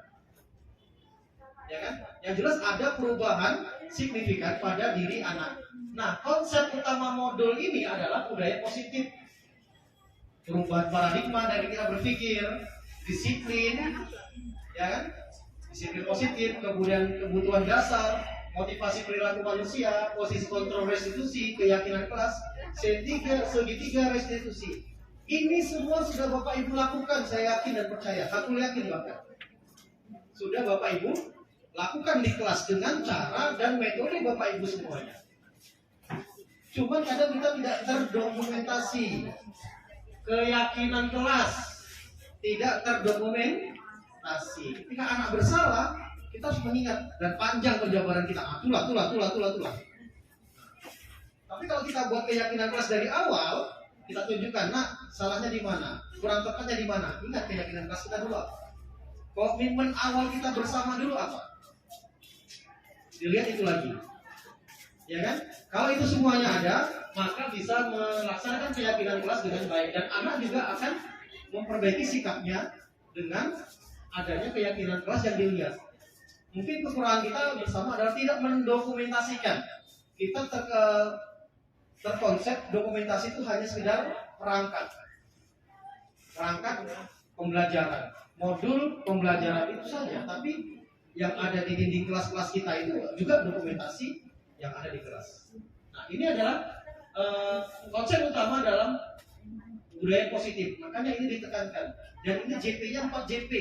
ya kan? Yang jelas ada perubahan signifikan pada diri anak. Nah, konsep utama modul ini adalah budaya positif. Perubahan paradigma dari kita berpikir, disiplin, ya kan? Disiplin positif, kemudian kebutuhan dasar, motivasi perilaku manusia, posisi kontrol restitusi, keyakinan kelas, segitiga restitusi. Ini semua sudah Bapak Ibu lakukan, saya yakin dan percaya. Aku yakin bahkan sudah Bapak Ibu lakukan di kelas dengan cara dan metode Bapak Ibu semuanya. Cuma kadang kita tidak terdokumentasi. Keyakinan kelas tidak terdokumentasi. Ketika anak bersalah, kita harus mengingat dan panjang penjabaran kita. Tulah. Tapi kalau kita buat keyakinan kelas dari awal, kita tunjukkan, nak, salahnya di mana, kurang tepatnya di mana. Ingat keyakinan kelas kita dulu. Komitmen awal kita bersama dulu apa? Dilihat itu lagi, ya kan? Kalau itu semuanya ada, maka bisa melaksanakan keyakinan kelas dengan baik, dan anak juga akan memperbaiki sikapnya dengan adanya keyakinan kelas yang dilihat. Mungkin kekurangan kita bersama adalah tidak mendokumentasikan. Kita terkonsep dokumentasi itu hanya sekedar perangkat pembelajaran, modul pembelajaran itu saja. Tapi yang ada di dinding kelas-kelas kita itu juga dokumentasi yang ada di kelas. Nah, ini adalah konsep utama dalam budaya positif. Makanya ini ditekankan. Dan ini JP-nya 4 JP.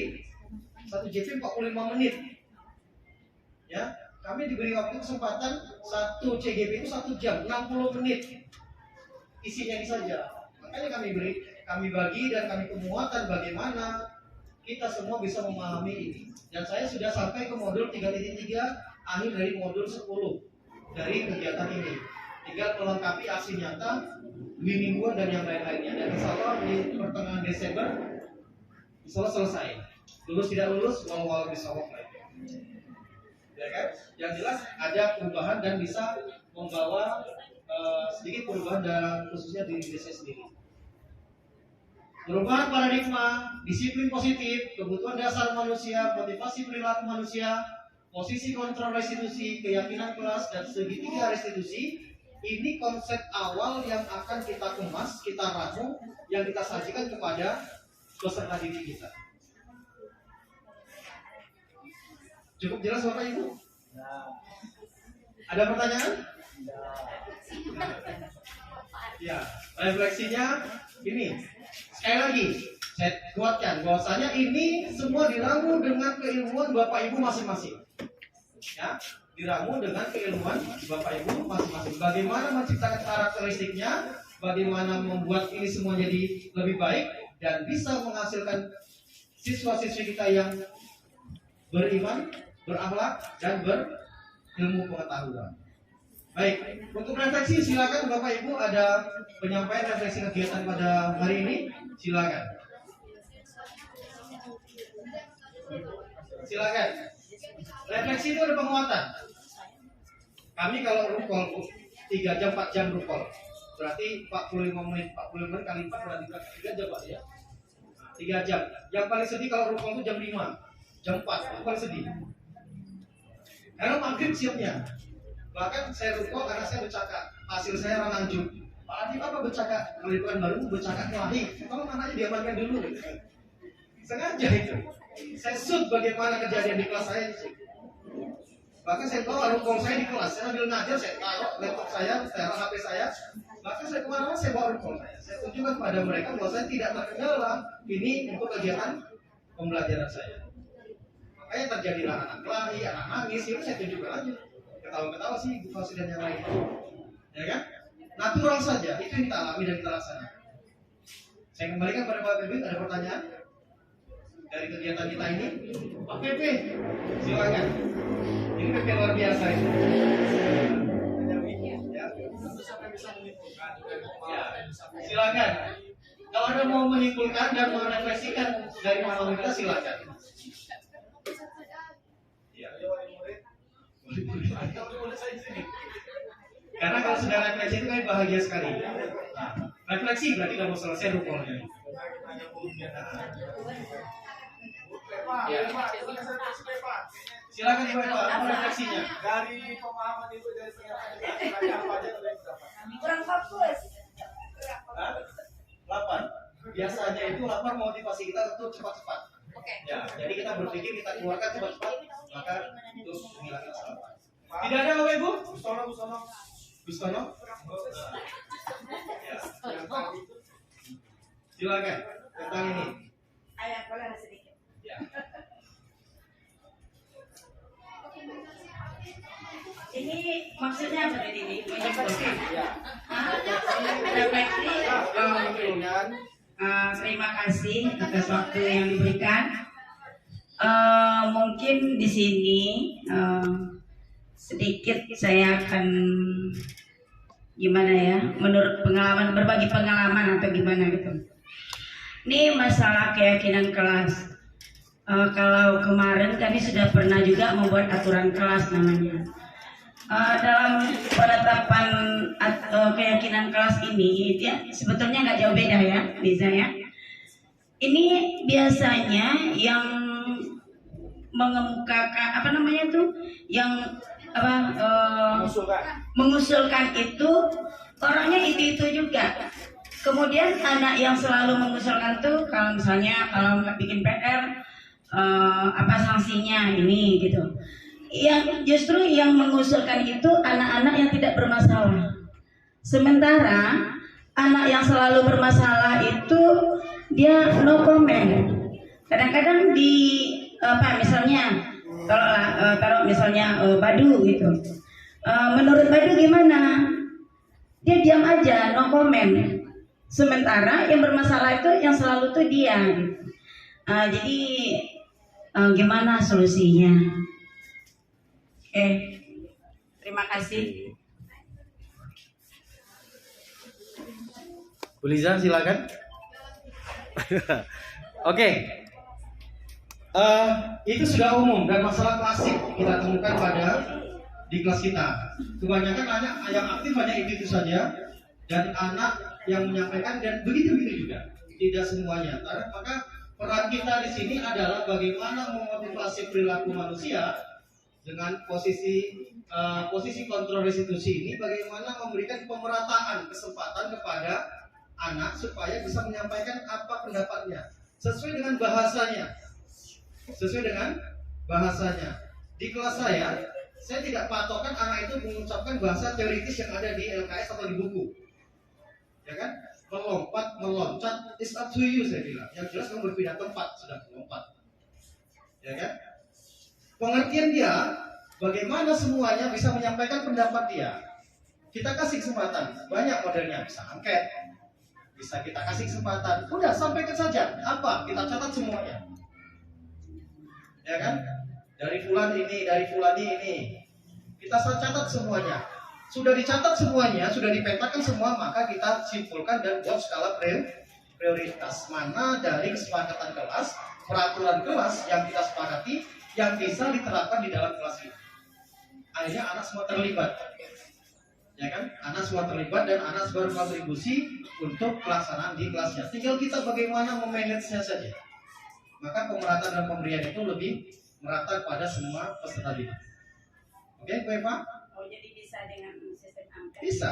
1 JP 45 menit. Ya, kami diberi waktu kesempatan 1 CGP itu 1 jam, 60 menit. Isinya ini saja. Makanya kami bagi dan kami kemuatan bagaimana kita semua bisa memahami ini. Dan saya sudah sampai ke modul 3.3 akhir dari modul 10 dari kegiatan ini. Tinggal melengkapi aksi nyata, mingguan dan yang lain-lainnya. Dan insya Allah di pertengahan Desember insya Allah selesai. Lulus tidak lulus, walau bisa lagi. Ya kan? Yang jelas ada perubahan dan bisa membawa sedikit perubahan dalam khususnya diri saya sendiri. Perubahan paradigma, disiplin positif, kebutuhan dasar manusia, motivasi perilaku manusia, posisi kontrol restitusi, keyakinan kelas, dan segitiga restitusi. Ini konsep awal yang akan kita kemas, kita ramu, yang kita sajikan kepada peserta didik kita. Cukup jelas Bapak Ibu? Ada pertanyaan? Ya, refleksinya ini. Sekali lagi, saya kuatkan bahwasanya ini semua diramu dengan keilmuan Bapak Ibu masing-masing. Ya, diramu dengan keilmuan Bapak Ibu masing-masing. Bagaimana menciptakan karakteristiknya, bagaimana membuat ini semua jadi lebih baik dan bisa menghasilkan siswa-siswi kita yang beriman, berakhlak, dan berilmu pengetahuan. Baik, untuk refleksi silakan Bapak Ibu, ada penyampaian refleksi kegiatan pada hari ini, silakan. Silakan. Refleksi itu ada penguatan. Kami kalau rukol 3 jam 4 jam rukol, berarti 45 menit kali 4 berarti 3 jam Pak ya. 3 jam. Yang paling sedih kalau rukol itu jam 5, jam 4 itu paling sedih. Karena maghrib siapnya. Bahkan saya rukol karena saya bercakap, hasil saya rananjung. Pak Adi apa bercakap? Kalau di Pekanbaru bercakap kelahi. Kalau anaknya diamankan dulu. Sengaja itu. Saya shoot bagaimana kejadian di kelas saya itu. Bahkan saya bawa rukol saya di kelas. Saya ambil ngajar, saya taruh laptop saya, taruh HP saya. Bahkan saya kemana-mana saya bawa rukol saya. Saya tunjukkan kepada mereka bahwa saya tidak terkendala. Ini untuk kegiatan pembelajaran saya. Makanya terjadilah anak kelahi, anak nangis. Itu saya tunjukkan aja. Ketawa-ketawa sih, Bu Fauzi dan yang lain. Ya kan? Natural saja, itu yang kita alami dan kita laksanakan. Saya kembalikan pada Pak Bebek, ada pertanyaan dari kegiatan kita ini? Pak Pepe, silakan. Ini Pepe luar biasa ini. Ya, silakan. Kalau Anda mau menyimpulkan dan merefleksikan dari pengalaman kita, silakan. Ya. Karena kalau sudah refleksi itu kan bahagia sekali. Nah, refleksi berarti udah mau selesai rupanya. Ya. Silakan Ibu Eva, apa refleksinya? Dari pemahaman Ibu dari pernyataan apa aja yang dapat? Kurang fokus. 8. Biasanya itu 8 motivasi kita untuk cepat-cepat. Ya, jadi kita berpikir kita keluarkan cepat-cepat, maka itu menghilangkan kesalahan. Tidak ada Bapak Ibu? Bustono. Ya. Silakan tentang ini. Ayah, boleh sedikit. Ya. Ini maksudnya apa tadi ini? Menyimpulkan. Refleksi. Terima kasih atas waktu yang diberikan. Mungkin di sini sedikit saya akan gimana ya, menurut pengalaman, berbagi pengalaman atau gimana gitu. Ini masalah keyakinan kelas. Kalau kemarin kami sudah pernah juga membuat aturan kelas namanya. Dalam penetapan keyakinan kelas ini, ya, sebetulnya nggak jauh beda ya, bisa ya. Ini biasanya yang mengemukakan apa namanya tuh, yang mengusulkan itu orangnya itu juga. Kemudian anak yang selalu mengusulkan tuh, kalau misalnya kalau nggak bikin PR, apa sanksinya ini gitu. Yang justru yang mengusulkan itu anak-anak yang tidak bermasalah. Sementara anak yang selalu bermasalah itu dia no comment. Kadang-kadang di apa misalnya kalau misalnya Badu gitu. Menurut Badu gimana? Dia diam aja, no comment. Sementara yang bermasalah itu yang selalu tuh dia. Gitu. Jadi gimana solusinya? Oke, terima kasih. Bu Liza, silakan. Oke. Itu sudah umum dan masalah klasik kita temukan di kelas kita. Kebanyakan anak yang aktif hanya itu saja, dan anak yang menyampaikan dan begitu juga. Tidak semuanya. Maka peran kita di sini adalah bagaimana memotivasi perilaku manusia dengan posisi kontrol restitusi ini, bagaimana memberikan pemerataan kesempatan kepada anak supaya bisa menyampaikan apa pendapatnya sesuai dengan bahasanya. Di kelas saya tidak patokan anak itu mengucapkan bahasa teoritis yang ada di LKS atau di buku, ya kan? Meloncat, it's up to you, saya bilang. Yang jelas kamu berpindah tempat, sudah melompat, ya kan? Pengertian dia, bagaimana semuanya bisa menyampaikan pendapat dia. Kita kasih kesempatan, banyak modelnya, bisa angket, bisa kita kasih kesempatan. Udah, sampaikan saja, apa? Kita catat semuanya. Ya kan? Dari fulan ini, dari fulani ini. Kita catat semuanya. Sudah dicatat semuanya, sudah dipetakan semua, maka kita simpulkan dan buat skala prioritas. Mana dari kesepakatan kelas, peraturan kelas yang kita sepakati, yang bisa diterapkan di dalam kelas ini. Akhirnya anak semua terlibat, ya kan? Anak semua terlibat dan anak semua berkontribusi untuk pelaksanaan di kelasnya. Tinggal kita bagaimana memanagenya saja. Maka pemerataan dan pemberian itu lebih merata pada semua peserta didik. Oke, Bu Eva? Oh, jadi bisa dengan sistem angka? Bisa.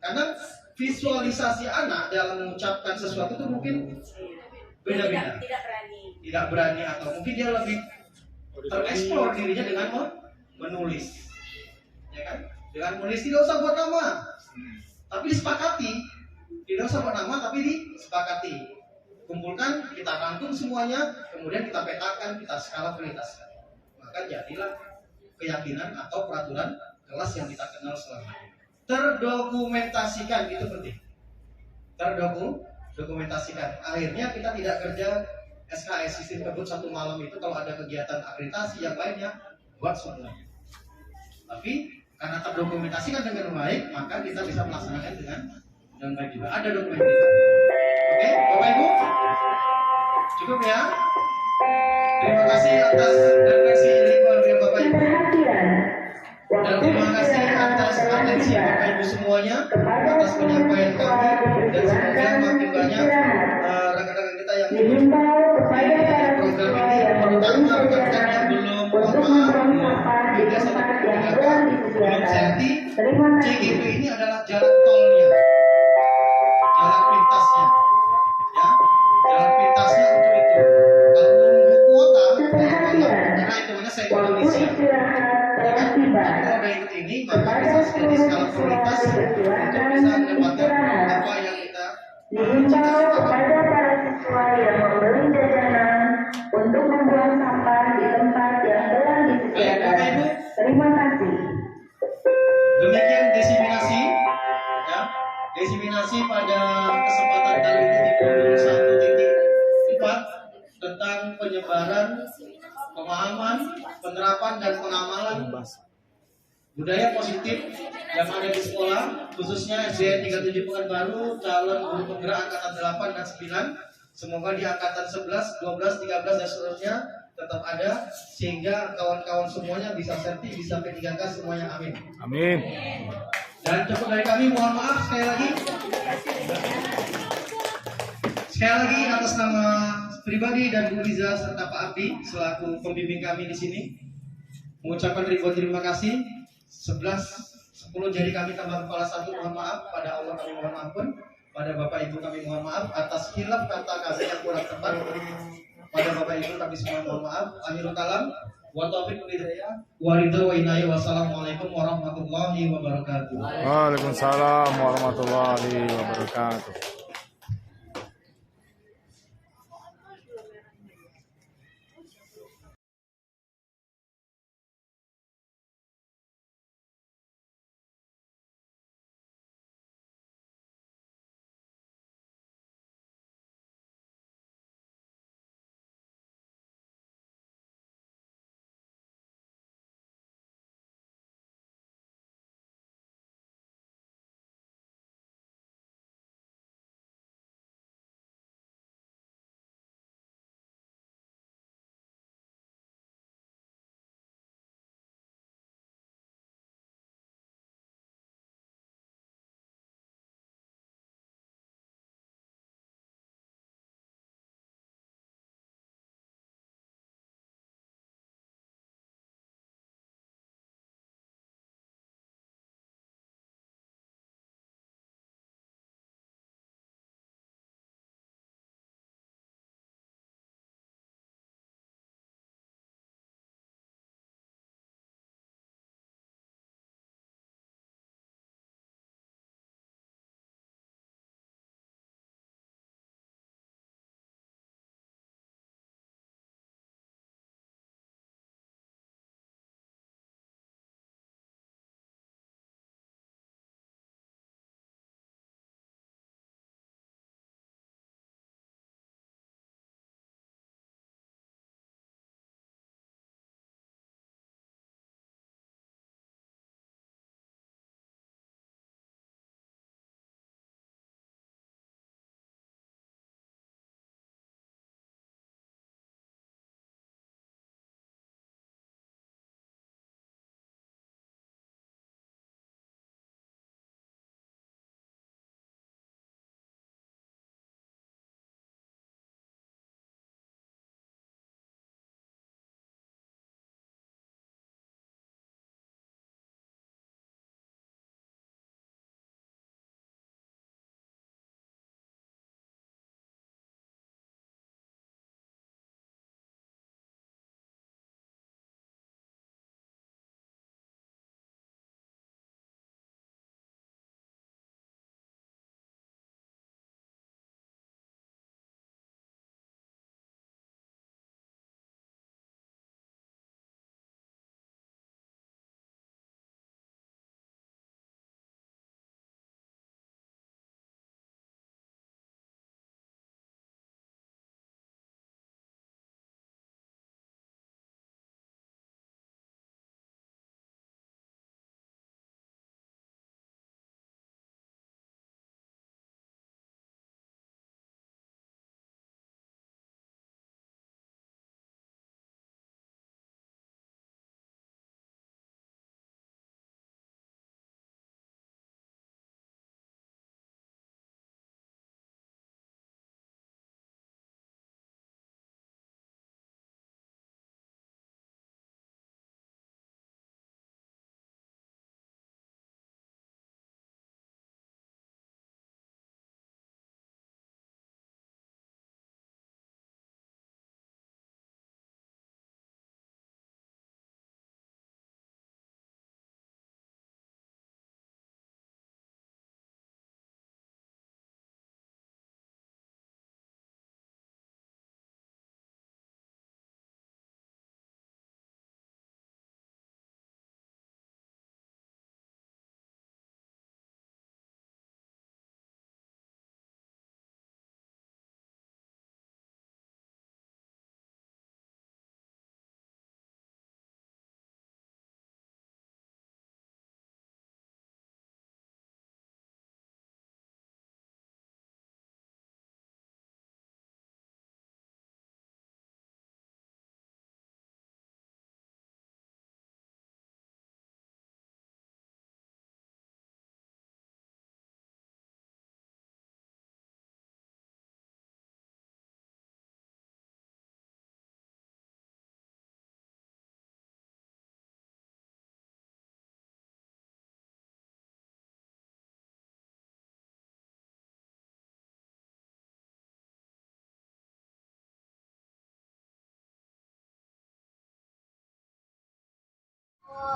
Karena visualisasi anak dalam mengucapkan sesuatu itu mungkin beda-beda. Tidak berani atau mungkin dia lebih tereksplor dirinya dengan menulis, ya kan? Dengan menulis tidak usah buat nama, tapi disepakati. Tidak usah buat nama, tapi disepakati. Kumpulkan, kita rangkum semuanya, kemudian kita petakan, kita skala prioritaskan. Maka jadilah keyakinan atau peraturan kelas yang kita kenal selama ini. terdokumentasikan, itu penting. Terdokumentasikan. Akhirnya kita tidak kerja SKS, sistem kebut satu malam itu kalau ada kegiatan akreditasi yang lainnya buat semuanya. Tapi karena terdokumentasikan dengan baik, maka kita bisa melaksanakan dengan baik juga. Ada dokumentasi. Oke, Bapak Ibu, cukup ya. Terima kasih atas refleksi dari Bapak Ibu. Dan terima kasih atas atensi Bapak Ibu semuanya, atas penyampaian kami, dan semoga makin banyak rekan-rekan kita yang ikut program ini, terutama rekan-rekan yang belum, mohon maaf, beda sama kebijakan, belum serti. CGP ini adalah jalan tolnya, jalan pintasnya, ya, jalan pintasnya untuk itu. Kalau menunggu kuota, karena hitungannya saya di Indonesia. Kalau ada ikut ini, maka bisa jadi skala prioritas untuk bisa mendapatkan apa yang kita dihimbau kepada para siswa yang membeli jajanan untuk membuang sampah di tempat yang telah disediakan. Terima kasih. Demikian diseminasi, ya, diseminasi pada kesempatan kali ini di modul 1.4 tentang penyebaran, pemahaman, penerapan dan pengamalan budaya positif yang ada di sekolah, khususnya SD 37 Pekanbaru, calon guru penggerak angkatan 8 dan 9. Semoga di angkatan 11, 12, 13 dan seterusnya tetap ada, sehingga kawan-kawan semuanya bisa serti, bisa P3K semuanya, amin. Amin. Dan cukup dari kami, mohon maaf sekali lagi. Sekali lagi atas nama pribadi dan Bu Liza serta Pak Abdi selaku pembimbing kami di sini, mengucapkan ribuan terima kasih. 10 jari kami tambah kepala satu, mohon maaf. Pada Allah kami mohon ampun, pada Bapak Ibu kami mohon maaf atas hilaf kata kami yang kurang tepat. Pada Bapak Ibu kami semua mohon maaf. Akhirul kalam, wa taufiq wal hidayah, wa ridha wa inayah. Wassalamualaikum warahmatullahi wabarakatuh. Waalaikumsalam warahmatullahi wabarakatuh.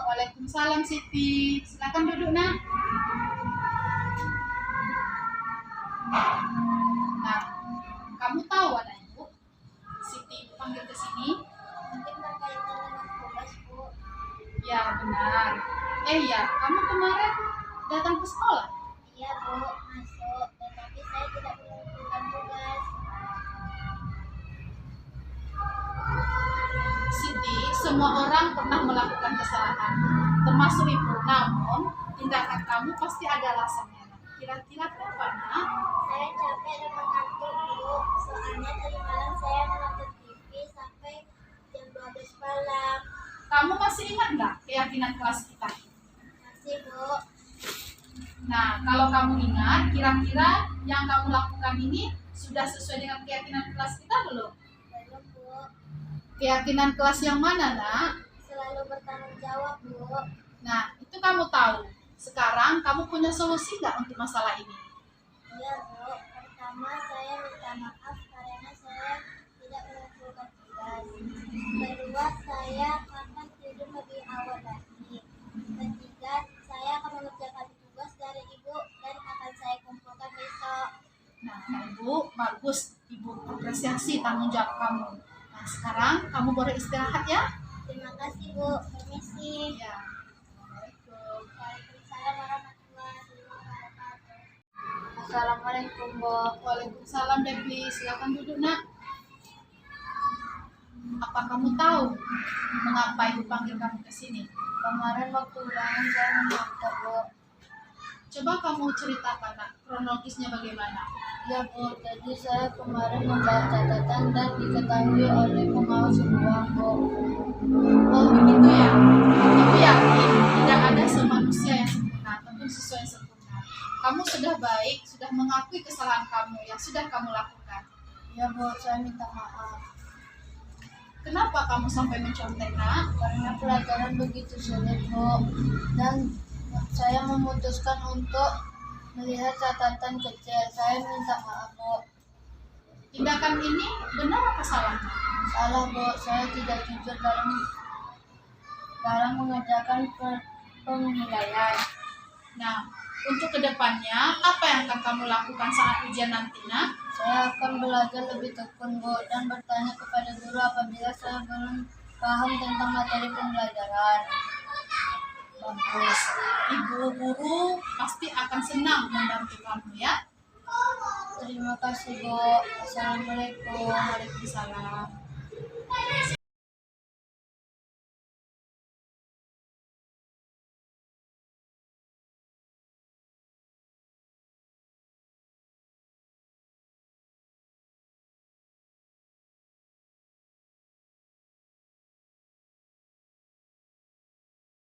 Waalaikumsalam Siti. Silakan duduk nak. Nah, kamu tahu anak ibu, Siti panggil ke sini? Mungkin berkaitan dengan tugas, Bu. Ya benar. Ya, kamu kemarin datang ke sekolah? Iya, Bu, masuk. Tetapi saya tidak mengumpulkan tugas. Siti, semua orang pernah melakukan kesalahan, termasuk ibu. Namun, tindakan kamu pasti ada alasannya. Kira-kira kenapa, nak? Saya capek dan mengantuk, Bu. Soalnya tadi malam saya menonton TV sampai jam 12 malam. Kamu masih ingat nggak keyakinan kelas kita? Masih, Bu. Nah, kalau kamu ingat, kira-kira yang kamu lakukan ini sudah sesuai dengan keyakinan kelas kita belum? Belum, Bu. Keyakinan kelas yang mana, nak? Selalu bertanggung jawab, Bu. Nah, itu kamu tahu. Sekarang kamu punya solusi nggak untuk masalah ini? Iya, Bu. Pertama, saya minta maaf karena saya tidak mengumpulkan tugas. Kedua, saya akan tidur lebih awal lagi. Ketiga, saya akan mengerjakan tugas dari Ibu dan akan saya kumpulkan besok. Nah, Ibu, bagus. Ibu apresiasi tanggung jawab kamu. Nah, sekarang kamu boleh istirahat ya? Terima kasih, Bu. Permisi. Ya. Waalaikumsalam warahmatullahi wabarakatuh. Assalamualaikum, Bu. Waalaikumsalam, Devi. Silakan duduk, nak. Apa kamu tahu mengapa Ibu panggil kamu ke sini? Kemarin waktu ulangan saya mengantuk, Bu. Coba kamu ceritakan, nak, kronologisnya bagaimana? Ya, Bu. Jadi saya kemarin membawa catatan dan diketahui oleh pengawas uang, Bu. Oh, begitu ya? Ibu yakin tidak ada semanusia yang sempurna, tentu sesuai yang sempurna. Kamu sudah baik, sudah mengakui kesalahan kamu yang sudah kamu lakukan. Ya, Bu. Saya minta maaf. Kenapa kamu sampai mencontek, nak? Karena pelajaran begitu sulit, Bu. Dan saya memutuskan untuk melihat catatan kecil. Saya minta maaf, Bu. Tindakan ini benar apa salah? Salah, Bu. Saya tidak jujur dalam mengerjakan penilaian. Nah, untuk kedepannya, apa yang akan kamu lakukan saat ujian nanti, nak? Saya akan belajar lebih tekun, Bu, dan bertanya kepada guru apabila saya belum paham tentang materi pembelajaran. Bagus. Ibu guru pasti akan senang membantu kamu ya. Terima kasih, Bu. Assalamualaikum. Waalaikumsalam.